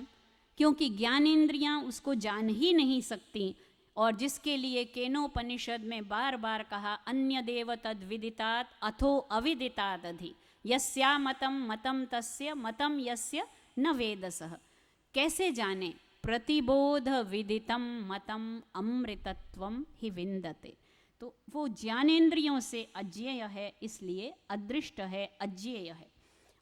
क्योंकि ज्ञानेंद्रियां उसको जान ही नहीं सकती, और जिसके लिए केनोपनिषद में बार बार कहा अन्य देव तद विदितात् अथो अविदितात् अधि यस्या मतम मतम तस्य मतम यस्य न वेदसः। कैसे जाने? प्रतिबोध विदितम मतम अमृतत्वम ही विन्दते। तो वो ज्ञानेंद्रियों से अज्ञेय है, इसलिए अदृष्ट है, अज्ञेय है।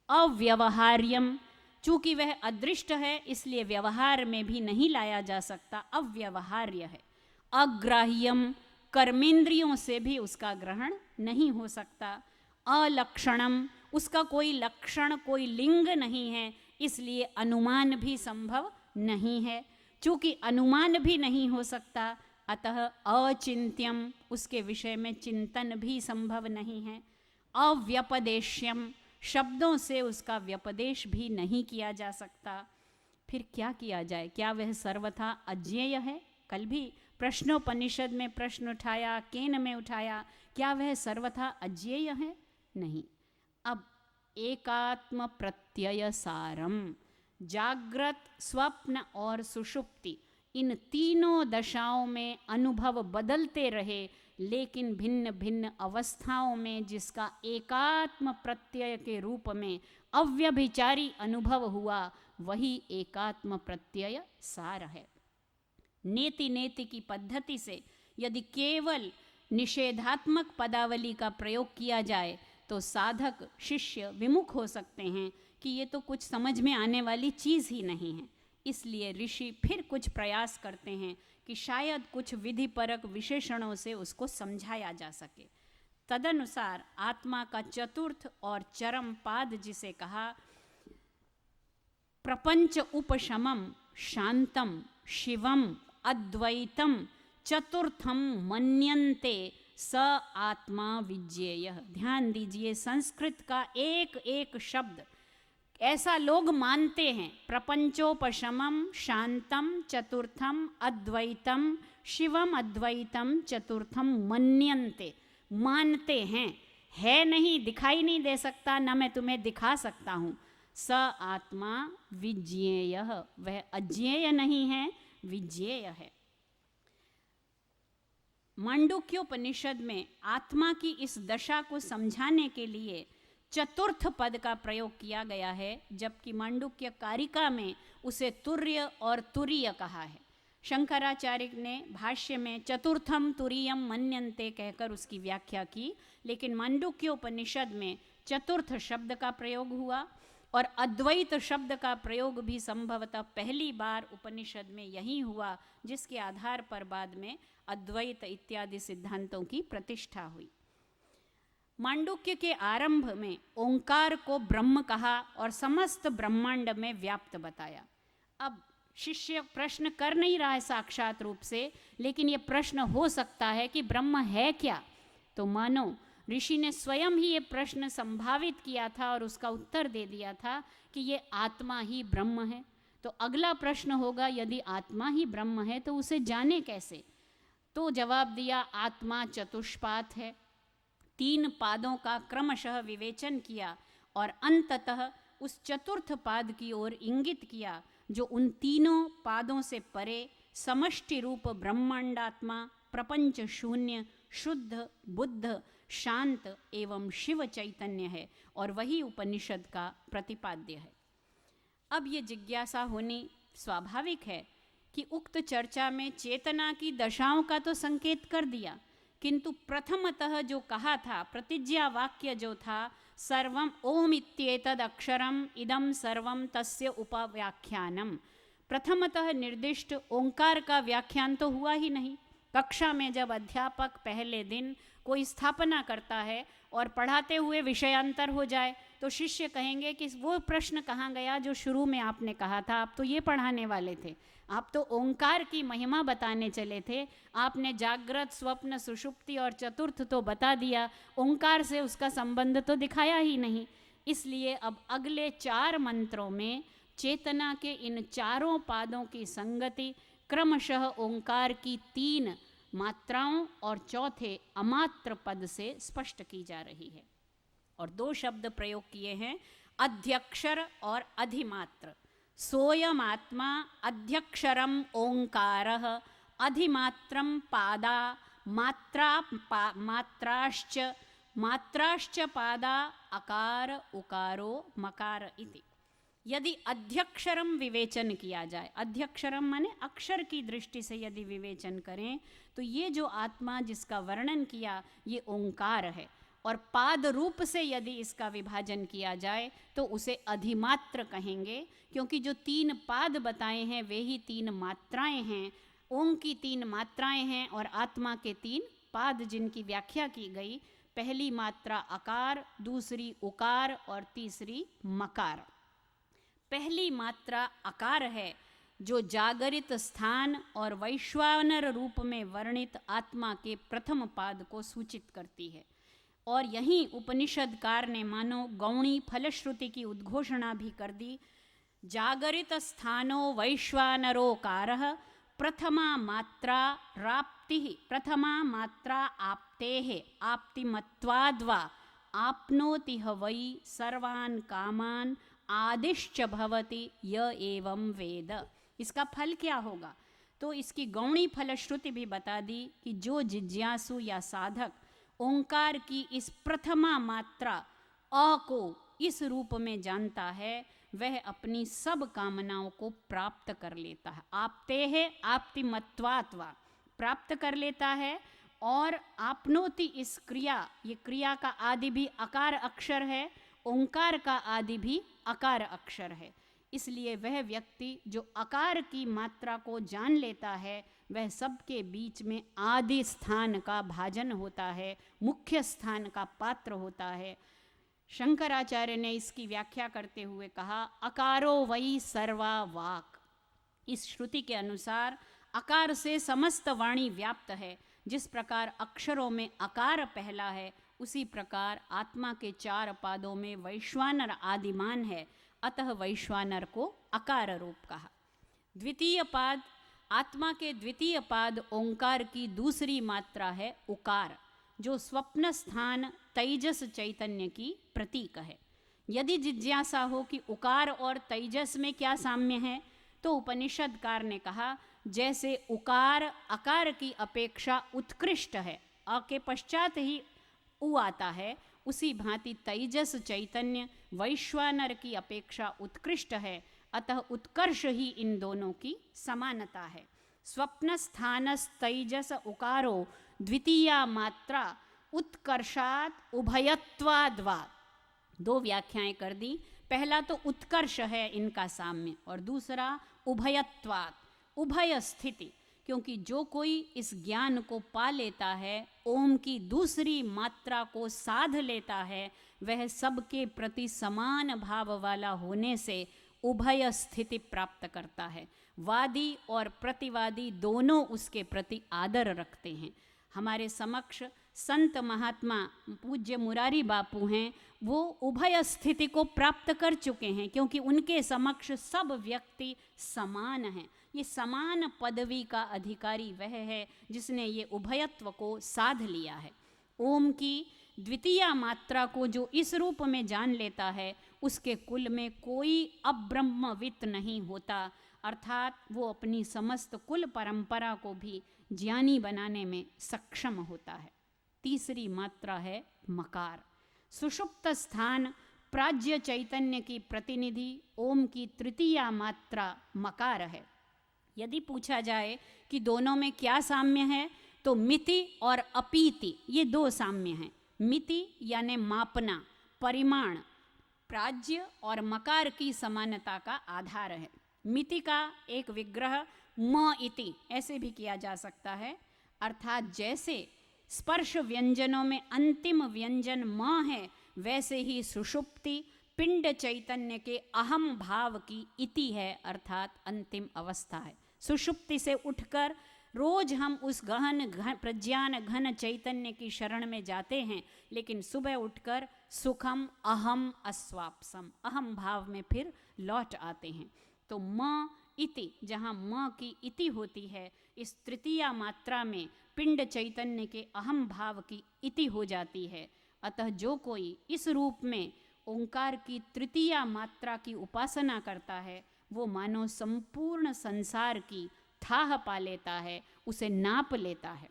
अव्यवहार्यम, चूंकि वह अदृष्ट है इसलिए व्यवहार में भी नहीं लाया जा सकता, अव्यवहार्य है। अग्राह्यम, कर्मेंद्रियों से भी उसका ग्रहण नहीं हो सकता। अलक्षणम, उसका कोई लक्षण कोई लिंग नहीं है, इसलिए अनुमान भी संभव नहीं है। चूंकि अनुमान भी नहीं हो सकता, अतः अचिंत्यम, उसके विषय में चिंतन भी संभव नहीं है। अव्यपदेश्यम, शब्दों से उसका व्यपदेश भी नहीं किया जा सकता। फिर क्या किया जाए? क्या वह सर्वथा अज्ञेय है? कल भी प्रश्नोपनिषद में प्रश्न उठाया, केन में उठाया, क्या वह सर्वथा अज्ञेय है? नहीं। अब एकात्म प्रत्यय सारम, जागृत, स्वप्न और सुषुप्ति, इन तीनों दशाओं में अनुभव बदलते रहे, लेकिन भिन्न भिन्न अवस्थाओं में जिसका एकात्म प्रत्यय के रूप में अव्यभिचारी अनुभव हुआ, वही एकात्म प्रत्यय सार है। नेति नेति की पद्धति से यदि केवल निषेधात्मक पदावली का प्रयोग किया जाए तो साधक शिष्य विमुख हो सकते हैं कि ये तो कुछ समझ में आने वाली चीज़ ही नहीं है। इसलिए ऋषि फिर कुछ प्रयास करते हैं कि शायद कुछ विधिपरक विशेषणों से उसको समझाया जा सके। तदनुसार आत्मा का 4th और चरम पाद जिसे कहा प्रपंच उपशमम शांतम शिवम अद्वैतम 4थम मन्यन्ते स आत्मा विज्ञेय। ध्यान दीजिए, संस्कृत का एक एक शब्द ऐसा लोग मानते हैं। प्रपंचोपशमम शांतम 4थम अद्वैतम शिवम अद्वैतम 4थम मन्यन्ते, मानते हैं। है नहीं, दिखाई नहीं दे सकता, ना मैं तुम्हें दिखा सकता हूँ। स आत्मा विज्ञेय, वह अज्ञेय नहीं है, विज्ञेय है। मांडुक्योपनिषद में आत्मा की इस दशा को समझाने के लिए 4th पद का प्रयोग किया गया है, जबकि मांडुक्य कारिका में उसे तुर्य और तुरीय कहा है। शंकराचार्य ने भाष्य में चतुर्थम तुरीयम मन्यन्ते कहकर उसकी व्याख्या की, लेकिन मांडुक्योपनिषद में चतुर्थ शब्द का प्रयोग हुआ और अद्वैत शब्द का प्रयोग भी संभवतः पहली बार उपनिषद में यही हुआ, जिसके आधार पर बाद में अद्वैत इत्यादि सिद्धांतों की प्रतिष्ठा हुई। मांडुक्य के आरंभ में ओंकार को ब्रह्म कहा और समस्त ब्रह्मांड में व्याप्त बताया। अब शिष्य प्रश्न कर नहीं रहा है साक्षात रूप से, लेकिन ये प्रश्न हो सकता है कि ब्रह्म है क्या। तो मानो ऋषि ने स्वयं ही ये प्रश्न संभावित किया था और उसका उत्तर दे दिया था कि ये आत्मा ही ब्रह्म है। तो अगला प्रश्न होगा, यदि आत्मा ही ब्रह्म है तो उसे जाने कैसे। तो जवाब दिया, आत्मा चतुष्पाद है। 3 पादों का क्रमशः विवेचन किया और अंततः उस चतुर्थ पाद की ओर इंगित किया, जो उन तीनों पादों से परे समष्टि रूप ब्रह्मांडात्मा, प्रपंच शून्य, शुद्ध, बुद्ध, शांत एवं शिव चैतन्य है, और वही उपनिषद का प्रतिपाद्य है। अब ये जिज्ञासा होनी स्वाभाविक है कि उक्त चर्चा में चेतना की दशाओं का तो संकेत कर दिया, किंतु प्रथमतः जो कहा था, प्रतिज्ञा वाक्य जो था, सर्वम ओम इत्येतद अक्षरम इदम सर्वम तस्य उपव्याख्यानम, प्रथमतः निर्दिष्ट ओंकार का व्याख्यान तो हुआ ही नहीं। कक्षा में जब अध्यापक पहले दिन कोई स्थापना करता है और पढ़ाते हुए विषयांतर हो जाए तो शिष्य कहेंगे कि वो प्रश्न कहाँ गया जो शुरू में आपने कहा था, आप तो ये पढ़ाने वाले थे, आप तो ओंकार की महिमा बताने चले थे, आपने जागृत, स्वप्न, सुषुप्ति और चतुर्थ तो बता दिया, ओंकार से उसका संबंध तो दिखाया ही नहीं। इसलिए अब अगले 4 मंत्रों में चेतना के इन चारों पादों की संगति क्रमशः ओंकार की 3 मात्राओं और चौथे अमात्र पद से स्पष्ट की जा रही है। और 2 शब्द प्रयोग किए हैं, अध्यक्षर और अधिमात्र। सोयमात्मा अध्यक्षरम ओंकारः अधिमात्रम पादा मात्राश्च पादा अकार उकारो मकार इति। यदि अध्यक्षरम विवेचन किया जाए, अध्यक्षरम माने अक्षर की दृष्टि से यदि विवेचन करें, तो ये जो आत्मा जिसका वर्णन किया ये ओंकार है, और पाद रूप से यदि इसका विभाजन किया जाए तो उसे अधिमात्र कहेंगे, क्योंकि जो 3 पाद बताए हैं वे ही 3 मात्राएं हैं। ओम की 3 मात्राएं हैं और आत्मा के 3 पाद जिनकी व्याख्या की गई, पहली मात्रा अकार, दूसरी उकार और तीसरी मकार। पहली मात्रा अकार है, जो जागरित स्थान और वैश्वानर रूप में वर्णित आत्मा के प्रथम पाद को सूचित करती है। और यहीं उपनिषदकार ने मानो गौणी फलश्रुति की उद्घोषणा भी कर दी। जागरित स्थानो वैश्वानरोकारः प्रथमा मात्रा राप्तिः, प्रथमा मात्रा आप्तेः आप्तिमत्वाद्वा आपनोति ह वै सर्वान् कामान् आदिश्च भवति य एवं वेद। इसका फल क्या होगा? तो इसकी गौणी फलश्रुति भी बता दी कि जो जिज्ञासु या साधक ओंकार की इस प्रथमा मात्रा अ को इस रूप में जानता है, वह अपनी सब कामनाओं को प्राप्त कर लेता है। आपते है आप्तिमत्वात्वा, प्राप्त कर लेता है। और आपनोति इस क्रिया, ये क्रिया का आदि भी अकार अक्षर है, ओंकार का आदि भी अकार अक्षर है। इसलिए वह व्यक्ति जो अकार की मात्रा को जान लेता है, वह सबके बीच में आदि स्थान का भाजन होता है, मुख्य स्थान का पात्र होता है। शंकराचार्य ने इसकी व्याख्या करते हुए कहा, अकारो वै सर्वा वाक्। इस श्रुति के अनुसार अकार से समस्त वाणी व्याप्त है। जिस प्रकार अक्षरों में अकार पहला है, उसी प्रकार आत्मा के 4 पादों में वैश्वानर आदिमान है, अतः वैश्वानर को अकार रूप कहा। द्वितीय पाद, आत्मा के द्वितीय पाद ओंकार की दूसरी मात्रा है उकार, जो स्वप्न स्थान तेजस चैतन्य की प्रतीक है। यदि जिज्ञासा हो कि उकार और तेजस में क्या साम्य है, तो उपनिषदकार ने कहा, जैसे उकार अकार की अपेक्षा उत्कृष्ट है, अ के पश्चात ही उ आता है, उसी भांति तेजस चैतन्य वैश्वानर की अपेक्षा उत्कृष्ट है, अतः उत्कर्ष ही इन दोनों की समानता है। स्वप्न स्थानस तैजस उकारो द्वितीया मात्रा उत्कर्षात उभयत्वाद्वा। दो व्याख्याएं कर दी। पहला तो उत्कर्ष है इनका साम्य, और दूसरा उभयत्वात्, उभय स्थिति, क्योंकि जो कोई इस ज्ञान को पा लेता है, ओम की दूसरी मात्रा को साध लेता है, वह सबके प्रति समान भाव वाला होने से उभय स्थिति प्राप्त करता है। वादी और प्रतिवादी दोनों उसके प्रति आदर रखते हैं। हमारे समक्ष संत महात्मा पूज्य मुरारी बापू हैं, वो उभय स्थिति को प्राप्त कर चुके हैं, क्योंकि उनके समक्ष सब व्यक्ति समान हैं। ये समान पदवी का अधिकारी वह है जिसने ये उभयत्व को साध लिया है। ओम की द्वितीय मात्रा को जो इस रूप में जान लेता है, उसके कुल में कोई अब्रह्मवित नहीं होता, अर्थात वो अपनी समस्त कुल परंपरा को भी ज्ञानी बनाने में सक्षम होता है। तीसरी मात्रा है मकार। सुषुप्त स्थान प्राज्य चैतन्य की प्रतिनिधि ओम की तृतीय मात्रा मकार है। यदि पूछा जाए कि दोनों में क्या साम्य है, तो मिति और अपीति ये दो साम्य हैं। मिति यानी मापना, परिमाण, प्राज्य और मकार की समानता का आधार है। मिति का एक विग्रह म इति ऐसे भी किया जा सकता है, अर्थात जैसे स्पर्श व्यंजनों में अंतिम व्यंजन म है, वैसे ही सुषुप्ति पिंड चैतन्य के अहम भाव की इति है, अर्थात अंतिम अवस्था है। सुषुप्ति से उठकर रोज हम उस गहन प्रज्ञान घन चैतन्य की शरण में जाते हैं, लेकिन सुबह उठकर सुखम अहम अस्वापसम अहम भाव में फिर लौट आते हैं। तो म इति, जहाँ म की इति होती है, इस तृतीया मात्रा में पिंड चैतन्य के अहम भाव की इति हो जाती है। अतः जो कोई इस रूप में ओंकार की तृतीया मात्रा की उपासना करता है, वो मानो संपूर्ण संसार की थाह पा लेता है, उसे नाप लेता है।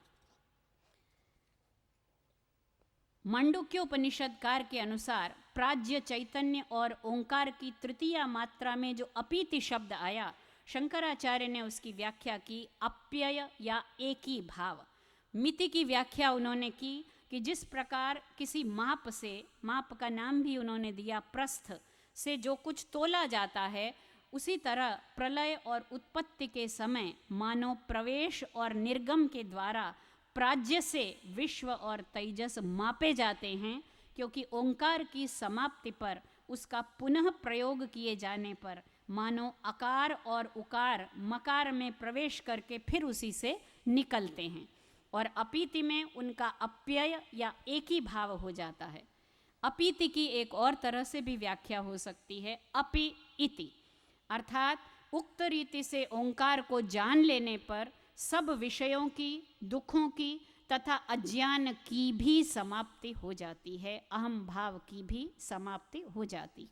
मांडुक्योपनिषदकार के अनुसार प्राज्य चैतन्य और ओंकार की तृतीय मात्रा में जो अपीति शब्द आया, शंकराचार्य ने उसकी व्याख्या की अप्यय या एक ही भाव। मिति की व्याख्या उन्होंने की कि जिस प्रकार किसी माप से, माप का नाम भी उन्होंने दिया प्रस्थ, से जो कुछ तोला जाता है, उसी तरह प्रलय और उत्पत्ति के समय मानव प्रवेश और निर्गम के द्वारा प्राज्य से विश्व और तेजस मापे जाते हैं, क्योंकि ओंकार की समाप्ति पर उसका पुनः प्रयोग किए जाने पर मानो अकार और उकार मकार में प्रवेश करके फिर उसी से निकलते हैं, और अपीति में उनका अप्यय या एक ही भाव हो जाता है। अपीति की एक और तरह से भी व्याख्या हो सकती है, अपि इति, अर्थात उक्त रीति से ओंकार को जान लेने पर सब विषयों की, दुखों की तथा अज्ञान की भी समाप्ति हो जाती है, अहम भाव की भी समाप्ति हो जाती।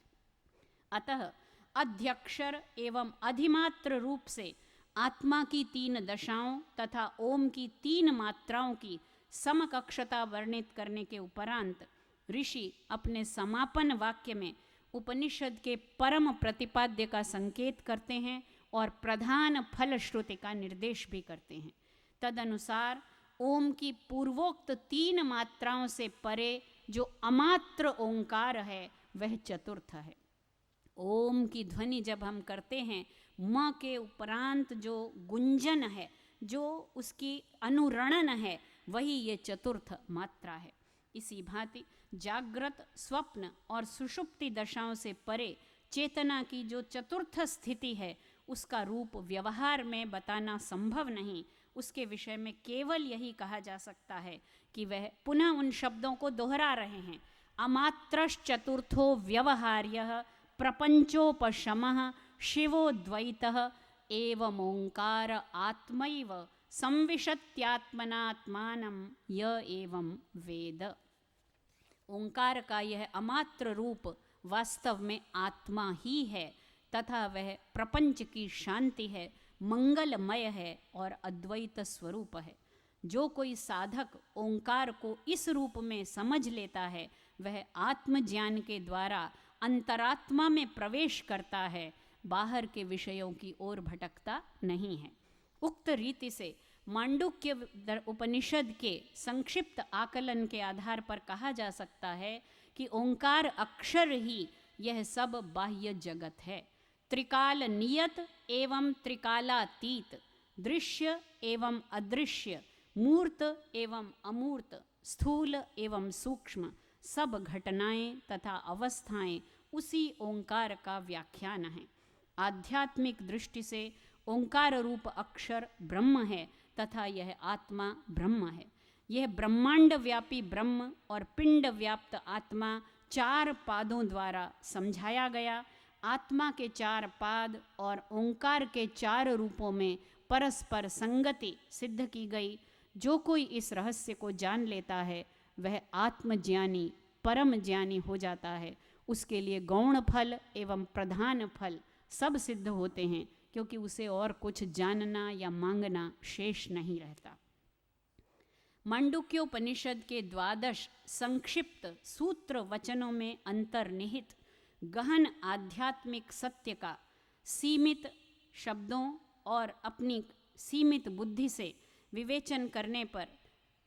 अतः अध्यक्षर एवं अधिमात्र रूप से आत्मा की तीन दशाओं तथा ओम की तीन मात्राओं की समकक्षता वर्णित करने के उपरांत ऋषि अपने समापन वाक्य में उपनिषद के परम प्रतिपाद्य का संकेत करते हैं और प्रधान फल श्रुति का निर्देश भी करते हैं। तदनुसार ओम की पूर्वोक्त तीन मात्राओं से परे जो अमात्र ओंकार है, वह चतुर्थ है। ओम की ध्वनि जब हम करते हैं, म के उपरांत जो गुंजन है, जो उसकी अनुरणन है, वही ये चतुर्थ मात्रा है। इसी भांति जागृत, स्वप्न और सुषुप्ति दशाओं से परे चेतना की जो चतुर्थ स्थिति है, उसका रूप व्यवहार में बताना संभव नहीं। उसके विषय में केवल यही कहा जा सकता है कि वह पुनः उन शब्दों को दोहरा रहे हैं, अमात्रश्चतुर्थो व्यवहार्यः प्रपंचोपशमः शिवोद्वैतः एवमोंकार आत्मैव संविशत्यात्मनात्मानं य एवं वेद। ओंकार का यह अमात्र रूप वास्तव में आत्मा ही है तथा वह प्रपंच की शांति है, मंगलमय है और अद्वैत स्वरूप है। जो कोई साधक ओंकार को इस रूप में समझ लेता है, वह आत्मज्ञान के द्वारा अंतरात्मा में प्रवेश करता है, बाहर के विषयों की ओर भटकता नहीं है। उक्त रीति से मांडुक्य उपनिषद के संक्षिप्त आकलन के आधार पर कहा जा सकता है कि ओंकार अक्षर ही यह सब बाह्य जगत है। त्रिकाल नियत एवं त्रिकालातीत, दृश्य एवं अदृश्य, मूर्त एवं अमूर्त, स्थूल एवं सूक्ष्म सब घटनाएं तथा अवस्थाएं उसी ओंकार का व्याख्यान है। आध्यात्मिक दृष्टि से ओंकार रूप अक्षर ब्रह्म है तथा यह आत्मा ब्रह्म है। यह ब्रह्मांड व्यापी ब्रह्म और पिंड व्याप्त आत्मा 4 पादों द्वारा समझाया गया। आत्मा के 4 पाद और ओंकार के 4 रूपों में परस्पर संगति सिद्ध की गई। जो कोई इस रहस्य को जान लेता है वह आत्मज्ञानी परम ज्ञानी हो जाता है। उसके लिए गौण फल एवं प्रधान फल सब सिद्ध होते हैं, क्योंकि उसे और कुछ जानना या मांगना शेष नहीं रहता। मांडुक्योपनिषद के 12 संक्षिप्त सूत्र वचनों में अंतर्निहित गहन आध्यात्मिक सत्य का सीमित शब्दों और अपनी सीमित बुद्धि से विवेचन करने पर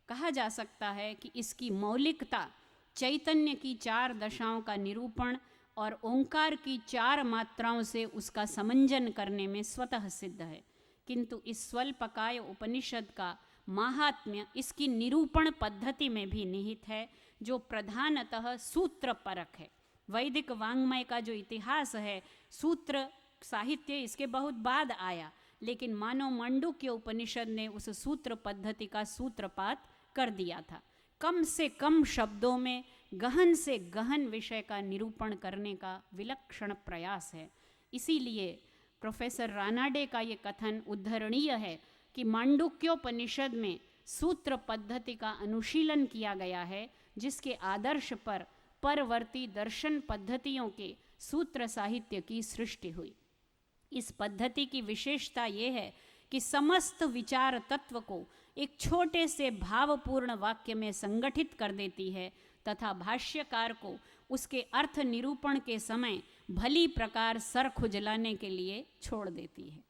कहा जा सकता है कि इसकी मौलिकता चैतन्य की 4 दशाओं का निरूपण और ओंकार की 4 मात्राओं से उसका समंजन करने में स्वतः सिद्ध है। किंतु इस स्वल्पकाय उपनिषद का माहात्म्य इसकी निरूपण पद्धति में भी निहित है, जो प्रधानतः सूत्र परक है। वैदिक वाङ्मय का जो इतिहास है, सूत्र साहित्य इसके बहुत बाद आया, लेकिन मानव मांडुक्य उपनिषद ने उस सूत्र पद्धति का सूत्रपात कर दिया था। कम से कम शब्दों में गहन से गहन विषय का निरूपण करने का विलक्षण प्रयास है। इसीलिए प्रोफेसर रानाडे का ये कथन उद्धरणीय है कि मांडुक्योपनिषद में सूत्र पद्धति का अनुशीलन किया गया है, जिसके आदर्श पर परवर्ती दर्शन पद्धतियों के सूत्र साहित्य की सृष्टि हुई। इस पद्धति की विशेषता ये है कि समस्त विचार तत्व को एक छोटे से भावपूर्ण वाक्य में संगठित कर देती है तथा भाष्यकार को उसके अर्थ निरूपण के समय भली प्रकार सर खुजलाने के लिए छोड़ देती है।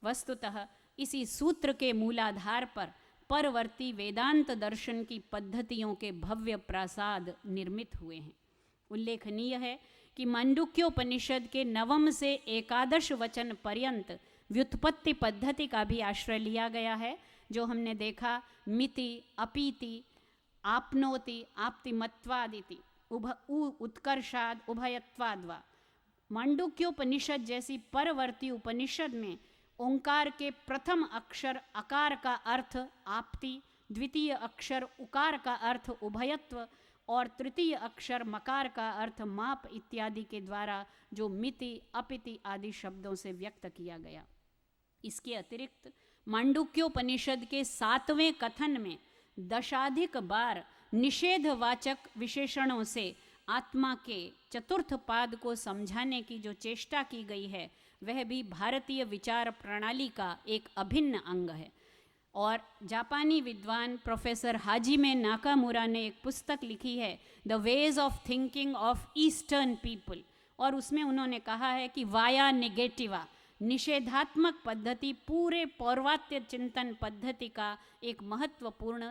वस्तुतः इसी सूत्र के मूलाधार पर परवर्ती वेदांत दर्शन की पद्धतियों के भव्य प्रासाद निर्मित हुए हैं। उल्लेखनीय है कि मांडुक्योपनिषद के 9 से 11 वचन पर्यंत व्युत्पत्ति पद्धति का भी आश्रय लिया गया है, जो हमने देखा मिति, अपीति, आपनोति, आप्तिमत्वादिति, उत्कर्षाद, उभयत्वाद वा। मांडुक्योपनिषद जैसी परवर्ती उपनिषद में ओंकार के प्रथम अक्षर अकार का अर्थ आप्ति, द्वितीय अक्षर उकार का अर्थ उभयत्व और तृतीय अक्षर मकार का अर्थ माप इत्यादि के द्वारा जो मिति, अपिति आदि शब्दों से व्यक्त किया गया। इसके अतिरिक्त मांडुक्योपनिषद के 7वें कथन में 10 बार निषेधवाचक विशेषणों से आत्मा के चतुर्थ पाद को समझाने की जो चेष्टा की गई है, वह भी भारतीय विचार प्रणाली का एक अभिन्न अंग है। और जापानी विद्वान प्रोफेसर हाजिमे नाकामुरा ने एक पुस्तक लिखी है, the ways of thinking of eastern people, और उसमें उन्होंने कहा है कि वाया नेगेटिवा निषेधात्मक पद्धति पूरे पौर्वात्य चिंतन पद्धति का एक महत्वपूर्ण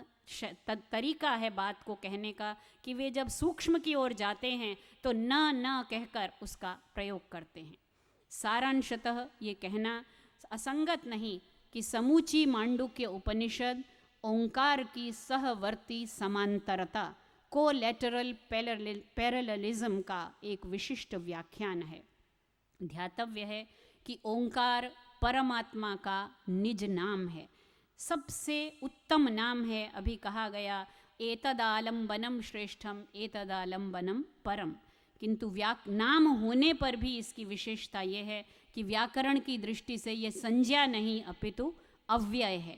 तरीका है बात को कहने का, कि वे जब सूक्ष्म की ओर जाते हैं तो न कहकर उसका प्रयोग करते हैं। सारांशतः ये कहना असंगत नहीं कि समूची मांडुक्य उपनिषद ओंकार की सहवर्ती समांतरता कोलैटरल पैरेललिज्म का एक विशिष्ट व्याख्यान है। ध्यातव्य है कि ओंकार परमात्मा का निज नाम है, सबसे उत्तम नाम है। अभी कहा गया एतदालंबनम श्रेष्ठम एतदालंबनम परम, किंतु नाम होने पर भी इसकी विशेषता यह है कि व्याकरण की दृष्टि से यह संज्ञा नहीं अपितु अव्यय है।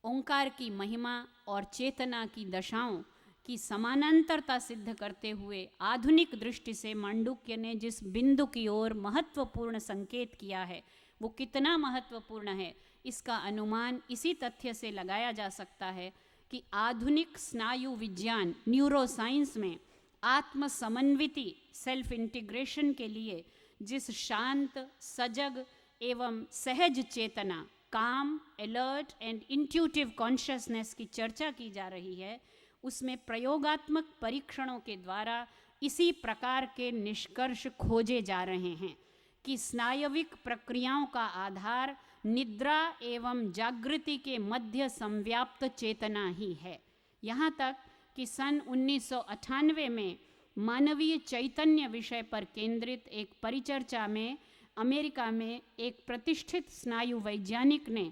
ओंकार की महिमा और चेतना की दशाओं की समानांतरता सिद्ध करते हुए आधुनिक दृष्टि से मांडुक्य ने जिस बिंदु की ओर महत्वपूर्ण संकेत किया है, वो कितना महत्वपूर्ण है इसका अनुमान इसी तथ्य से लगाया जा सकता है कि आधुनिक स्नायु विज्ञान न्यूरोसाइंस में आत्म समन्विति सेल्फ इंटीग्रेशन के लिए जिस शांत, सजग एवं सहज चेतना, काम, अलर्ट एंड इंट्यूटिव कॉन्शियसनेस की चर्चा की जा रही है, उसमें प्रयोगात्मक परीक्षणों के द्वारा इसी प्रकार के निष्कर्ष खोजे जा रहे हैं कि स्नायविक प्रक्रियाओं का आधार निद्रा एवं जागृति के मध्य संव्याप्त चेतना ही है। यहाँ तक कि सन 1998 में मानवीय चैतन्य विषय पर केंद्रित एक परिचर्चा में अमेरिका में एक प्रतिष्ठित स्नायु वैज्ञानिक ने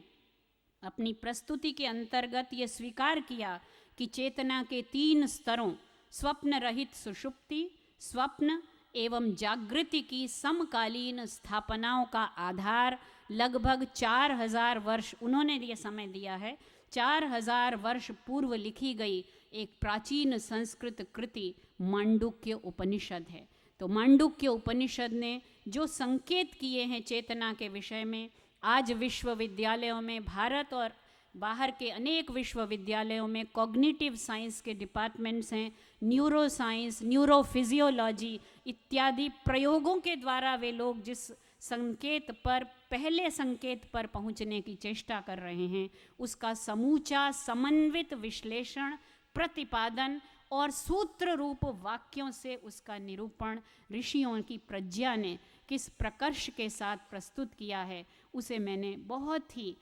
अपनी प्रस्तुति के अंतर्गत ये स्वीकार किया कि चेतना के 3 स्तरों स्वप्न रहित सुषुप्ति, स्वप्न एवं जागृति की समकालीन स्थापनाओं का आधार लगभग 4000 वर्ष, उन्होंने ये समय दिया है, 4000 वर्ष पूर्व लिखी गई एक प्राचीन संस्कृत कृति मांडुक्य उपनिषद है। तो मांडुक्य उपनिषद ने जो संकेत किए हैं चेतना के विषय में, आज विश्वविद्यालयों में, भारत और बाहर के अनेक विश्वविद्यालयों में कॉग्निटिव साइंस के डिपार्टमेंट्स हैं, न्यूरो साइंस, न्यूरोफिजियोलॉजी इत्यादि प्रयोगों के द्वारा वे लोग जिस संकेत पर, पहले संकेत पर पहुंचने की चेष्टा कर रहे हैं, उसका समूचा समन्वित विश्लेषण, प्रतिपादन और सूत्र रूप वाक्यों से उसका निरूपण ऋषियों की प्रज्ञा ने किस प्रकर्ष के साथ प्रस्तुत किया है, उसे मैंने बहुत ही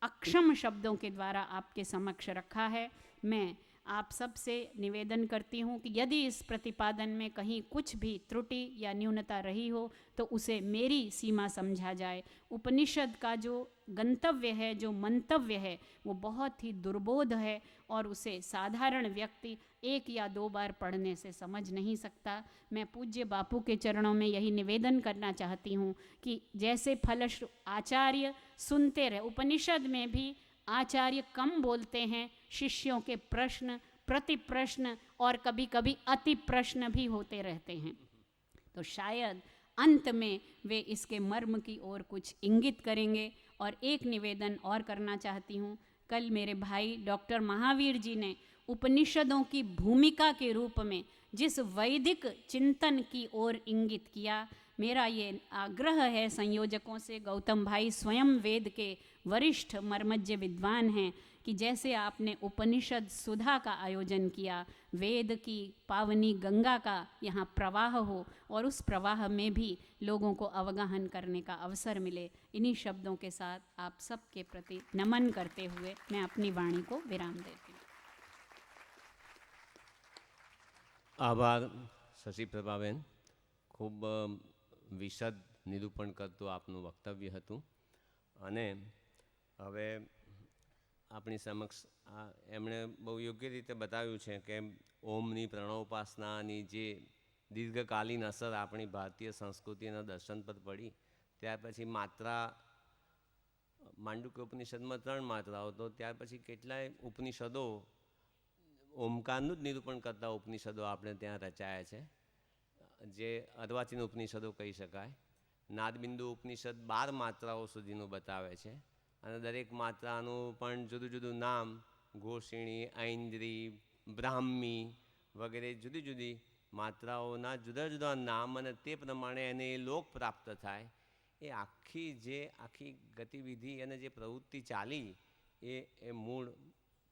अक्षम शब्दों के द्वारा आपके समक्ष रखा है। मैं आप सब से निवेदन करती हूँ कि यदि इस प्रतिपादन में कहीं कुछ भी त्रुटि या न्यूनता रही हो तो उसे मेरी सीमा समझा जाए। उपनिषद का जो गंतव्य है, जो मंतव्य है, वो बहुत ही दुर्बोध है और उसे साधारण व्यक्ति 1 या 2 बार पढ़ने से समझ नहीं सकता। मैं पूज्य बापू के चरणों में यही निवेदन करना चाहती हूँ कि जैसे फलश्रुति आचार्य सुनते रहे, उपनिषद में भी आचार्य कम बोलते हैं, शिष्यों के प्रश्न, प्रति प्रश्न और कभी कभी अति प्रश्न भी होते रहते हैं। तो शायद अंत में वे इसके मर्म की ओर कुछ इंगित करेंगे। और एक निवेदन और करना चाहती हूँ। कल मेरे भाई डॉक्टर महावीर जी ने उपनिषदों की भूमिका के रूप में जिस वैदिक चिंतन की ओर इंगित किया, मेरा ये आग्रह है संयोजकों से, गौतम भाई स्वयं वेद के वरिष्ठ मर्मज्ञ विद्वान हैं, कि जैसे आपने उपनिषद सुधा का आयोजन किया, वेद की पावनी गंगा का यहाँ प्रवाह हो और उस प्रवाह में भी लोगों को अवगाहन करने का अवसर मिले। इन्हीं शब्दों के साथ आप सबके प्रति नमन करते हुए मैं अपनी वाणी को विराम देती हूँ।
आभार शशि प्रभाबेन, खूब विशद निरूपण करતું આપનું વક્તવ્ય હતું। અને હવે આપણી સમક્ષ એમણે બહુ યોગ્ય રીતે બતાવ્યું છે કે ઓમની પ્રણવોપાસનાની જે દીર્ઘકાલીન અસર આપણી ભારતીય સંસ્કૃતિના દર્શન પર પડી, ત્યાર પછી માત્રા માંડુક્ય ઉપનિષદમાં 3 માત્રાઓ, તો ત્યાર પછી કેટલાય ઉપનિષદો ઓમકારનું જ નિરૂપણ કરતા ઉપનિષદો આપણે ત્યાં રચાયા છે, જે અર્વાચીન ઉપનિષદો કહી શકાય। નાદબિંદુ ઉપનિષદ 12 માત્રાઓ સુધીનું બતાવે છે અને દરેક માત્રાનું પણ જુદું જુદું નામ, ઘોષિણી, ઐન્દ્રી, બ્રાહ્મી વગેરે જુદી જુદી માત્રાઓના જુદા જુદા નામ અને તે પ્રમાણે એને લોક પ્રાપ્ત થાય, એ આખી ગતિવિધિ અને જે પ્રવૃત્તિ ચાલી એ મૂળ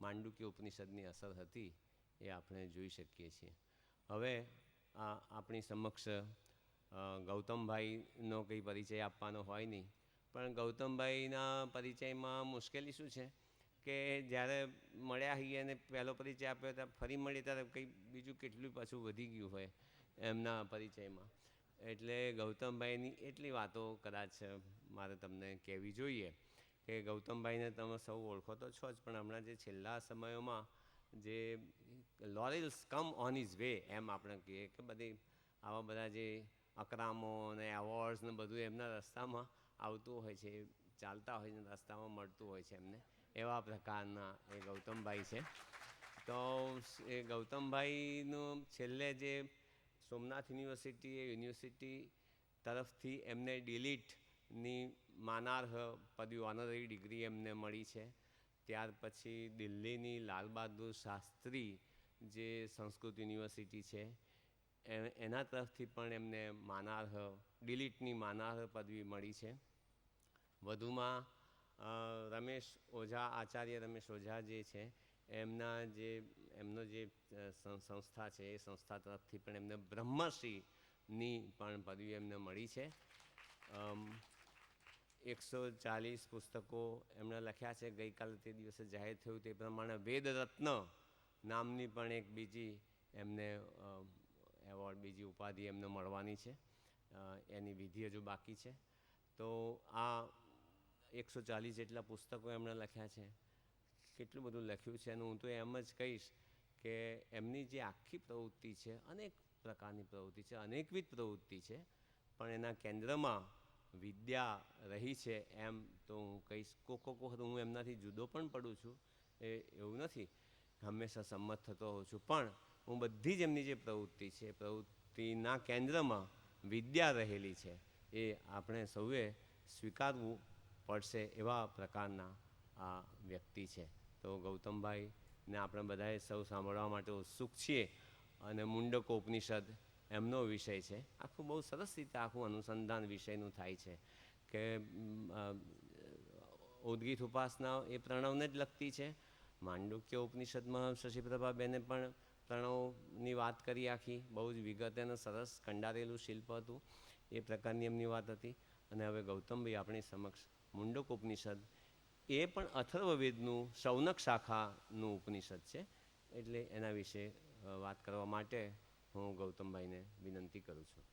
માંડુક્ય ઉપનિષદની અસર હતી, એ આપણે જોઈ શકીએ છીએ। હવે આપણી સમક્ષ ગૌતમભાઈનો કંઈ પરિચય આપવાનો હોય નહીં, પણ ગૌતમભાઈના પરિચયમાં મુશ્કેલી શું છે કે જ્યારે મળ્યા હોઈએ અને પહેલો પરિચય આપ્યો ત્યારે ફરી મળીએ ત્યારે કંઈ બીજું કેટલું પાછું વધી ગયું હોય એમના પરિચયમાં, એટલે ગૌતમભાઈની એટલી વાતો કદાચ મારે તમને કહેવી જોઈએ કે ગૌતમભાઈને તમે સૌ ઓળખો તો છો જ, પણ હમણાં જે છેલ્લા સમયોમાં જે લોરેલ્સ કમ ઓન હિઝ વે એમ આપણે કહીએ કે બધી આવા બધા જે અકરામો ને એવોર્ડ્સ ને બધું એમના રસ્તામાં આવતું હોય છે, ચાલતા હોય છે, રસ્તામાં મળતું હોય છે એમને, એવા પ્રકારના એ ગૌતમભાઈ છે। તો એ ગૌતમભાઈનું છેલ્લે જે સોમનાથ યુનિવર્સિટી તરફથી એમને ડિલીટની માનાર્હ પદવી, ઓનરરી ડિગ્રી એમને મળી છે। ત્યાર પછી દિલ્હીની લાલ બહાદુર શાસ્ત્રી જે સંસ્કૃત યુનિવર્સિટી છે એના તરફથી પણ એમને માનાર્હ ડિલીટની માનાર્હ પદવી મળી છે. વધુમાં રમેશ ઓઝા, આચાર્ય રમેશ ઓઝા જે છે એમનો જે સંસ્થા છે એ સંસ્થા તરફથી પણ એમને બ્રહ્મશ્રીની પણ પદવી એમને મળી છે. 140 પુસ્તકો એમણે લખ્યા છે. ગઈકાલે તે દિવસે જાહેર થયું તે પ્રમાણે વેદરત્ન નામની પણ એક બીજી એમને એવોર્ડ, બીજી ઉપાધિ એમને મળવાની છે. એની વિધિ હજુ બાકી છે. તો આ 140 જેટલા પુસ્તકો એમણે લખ્યા છે. કેટલું બધું લખ્યું છે એનું હું તો એમ જ કહીશ કે એમની જે આખી પ્રવૃત્તિ છે, અનેક પ્રકારની પ્રવૃત્તિ છે, અનેકવિધ પ્રવૃત્તિ છે, પણ એના કેન્દ્રમાં વિદ્યા રહી છે એમ તો હું કહીશ. કોક વખત હું એમનાથી જુદો પણ પડું છું, એવું નથી, હંમેશા સંમત થતો હોઉં છું, પણ હું બધી જ એમની જે પ્રવૃત્તિ છે પ્રવૃત્તિના કેન્દ્રમાં વિદ્યા રહેલી છે એ આપણે સૌએ સ્વીકારવું પડશે એવા પ્રકારના આ વ્યક્તિ છે. તો ગૌતમભાઈને આપણે બધાએ સૌ સાંભળવા માટે ઉત્સુક છીએ. અને મુંડકોપનિષદ એમનો વિષય છે. આખું બહુ સરસ રીતે આખું અનુસંધાન વિષયનું થાય છે કે ઉદ્ગીત ઉપાસના એ પ્રણવને જ લગતી છે. માંડુક્ય ઉપનિષદમાં શશીપ્રભાબેને પણ પ્રણવની વાત કરી આખી, બહુ જ વિગતે અને સરસ કંડારેલું શિલ્પ હતું, એ પ્રકારની એમની વાત હતી. અને હવે ગૌતમભાઈ આપણી સમક્ષ મુંડકોપનિષદ એ પણ અથર્વવેદનું શૌનક શાખાનું ઉપનિષદ છે, એટલે એના વિશે વાત કરવા માટે હું ગૌતમભાઈને વિનંતી કરું છું.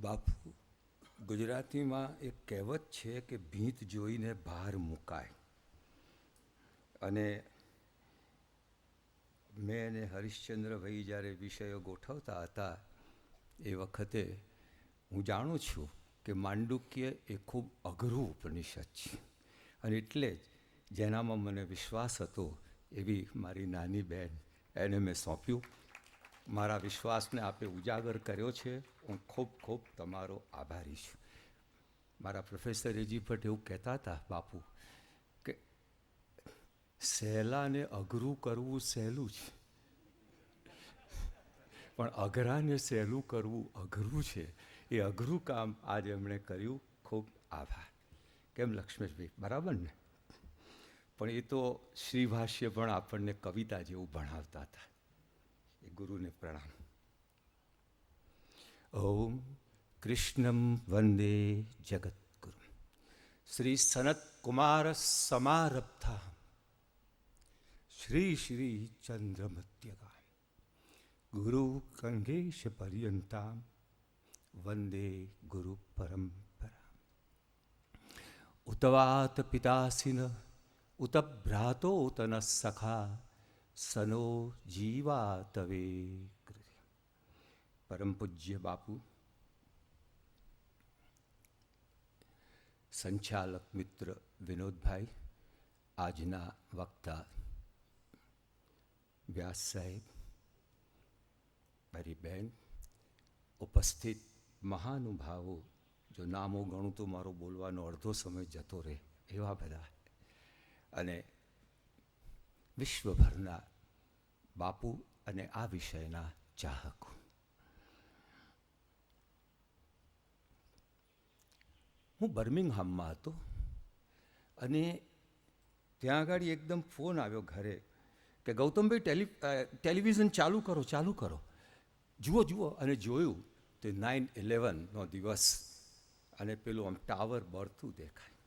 બાપુ, ગુજરાતીમાં એક કહેવત છે કે ભીંત જોઈને બહાર મુકાય. અને મેં અને હરિશ્ચંદ્રભાઈ જ્યારે વિષયો ગોઠવતા હતા એ વખતે હું જાણું છું કે માંડુક્ય એ ખૂબ અઘરું ઉપનિષદ છે, અને એટલે જ જેનામાં મને વિશ્વાસ હતો એવી મારી નાની બહેન એને મેં સોંપ્યું. મારા વિશ્વાસને આપે ઉજાગર કર્યો છે. હું ખૂબ ખૂબ તમારો આભારી છું. મારા પ્રોફેસર રેજી ભટ્ટ એવું કહેતા હતા બાપુ કે સહેલાને અઘરું કરવું સહેલું છે, પણ અઘરાને સહેલું કરવું અઘરું છે. એ અઘરું કામ આજે એમણે કર્યું. ખૂબ આભાર. કેમ લક્ષ્મેશભાઈ, બરાબર ને? પણ એ તો શ્રીભાષ્ય પણ આપણને કવિતા જેવું ભણાવતા હતા. એ ગુરુને પ્રણામ. ઓમ કૃષ્ણમ વંદે જગદ્ગુરુ શ્રી સનત કુમાર સમારબ્ધા શ્રી શ્રી ચંદ્રમત્યગા ગુરુ કંગેશ પર્યંતા વંદે ગુરુ પરંપરા. ઉતવાત પિતાસિન ઉત ભ્રાતો ઉત ન સખા સનો જીવા તવે. પરમ પૂજ્ય બાપુ, સંચાલક મિત્ર વિનોદભાઈ, આજના વક્તા વ્યાસ સાહેબ, મારી બહેન, ઉપસ્થિત મહાનુભાવો, જો નામો ગણું તો મારો બોલવાનો અડધો સમય જતો રહે એવા બધા, અને વિશ્વભરના બાપુ અને આ વિષયના ચાહકો. હું બર્મિંગહામમાં હતો અને ત્યાં આગળ એકદમ ફોન આવ્યો ઘરે કે ગૌતમભાઈ ટેલિવિઝન ચાલુ કરો, ચાલુ કરો, જુઓ જુઓ. અને જોયું તો 9/11નો દિવસ અને પેલું આમ ટાવર બળતું દેખાય.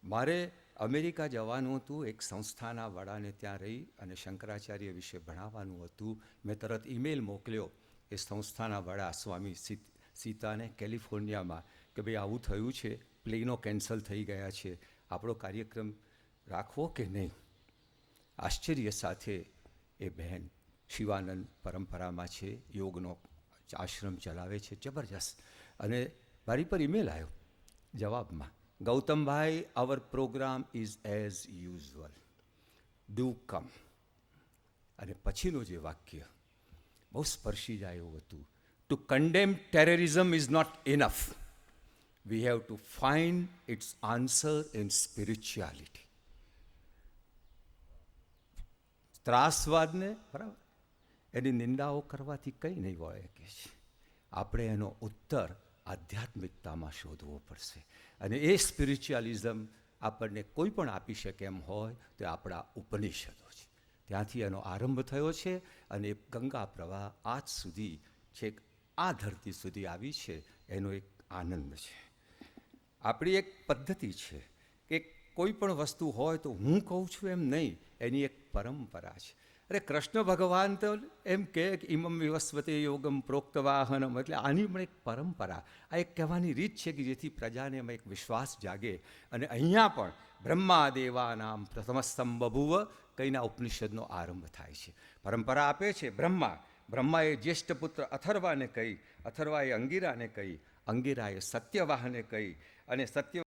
મારે અમેરિકા જવાનું હતું, એક સંસ્થાના વડાને ત્યાં રહી અને શંકરાચાર્ય વિશે ભણાવવાનું હતું. મેં તરત ઈમેલ મોકલ્યો એ સંસ્થાના વડા સ્વામી સીતાને કેલિફોર્નિયામાં કે ભાઈ આવું થયું છે, પ્લેનો કેન્સલ થઈ ગયા છે, આપણો કાર્યક્રમ રાખવો કે નહીં. આશ્ચર્ય સાથે એ બહેન શિવાનંદ પરંપરામાં છે, યોગનો આશ્રમ ચલાવે છે, જબરજસ્ત. અને મારી પર ઈમેલ આવ્યો જવાબમાં, ગૌતમભાઈ, our programme is as usual. Do come. અને પછીનું જે વાક્ય બહુ સ્પર્શી જાય એવું હતું. To condemn terrorism is not enough. We have to find its answer in spirituality. ત્રાસવાદને બરાબર એની નિંદાઓ કરવાથી કંઈ નહીં વળે કે છે. આપણે એનો ઉત્તર આધ્યાત્મિકતામાં શોધવો પડશે. અને એ સ્પિરિચ્યુઅલિઝમ આપણને કોઈ પણ આપી શકે એમ હોય તો આપણા ઉપનિષદો છે. ત્યાંથી એનો આરંભ થયો છે અને ગંગા પ્રવાહ આજ સુધી છેક આ ધરતી સુધી આવી છે. એનો એક આનંદ છે. આપણી એક પદ્ધતિ છે કે કોઈ પણ વસ્તુ હોય તો હું કહું છું એમ નહીં, એની એક પરંપરા છે. અરે કૃષ્ણ ભગવાન તો એમ કે ઇમમ વિવસ્વતે યોગમ પ્રોક્તવાહનમ, એટલે આની પણ એક પરંપરા, આ એક કહેવાની રીત છે કે જેથી પ્રજાને એમાં એક વિશ્વાસ જાગે. અને અહીંયા પણ બ્રહ્મા દેવાનામ પ્રથમસ્તમ બભુવ કઈના ઉપનિષદનો આરંભ થાય છે. પરંપરા આપે છે બ્રહ્માએ જ્યેષ્ઠ પુત્ર અથર્વાને કહી, અથર્વાએ અંગિરાને કહી, અંગિરાએ સત્યવાહને કહી, અને સત્ય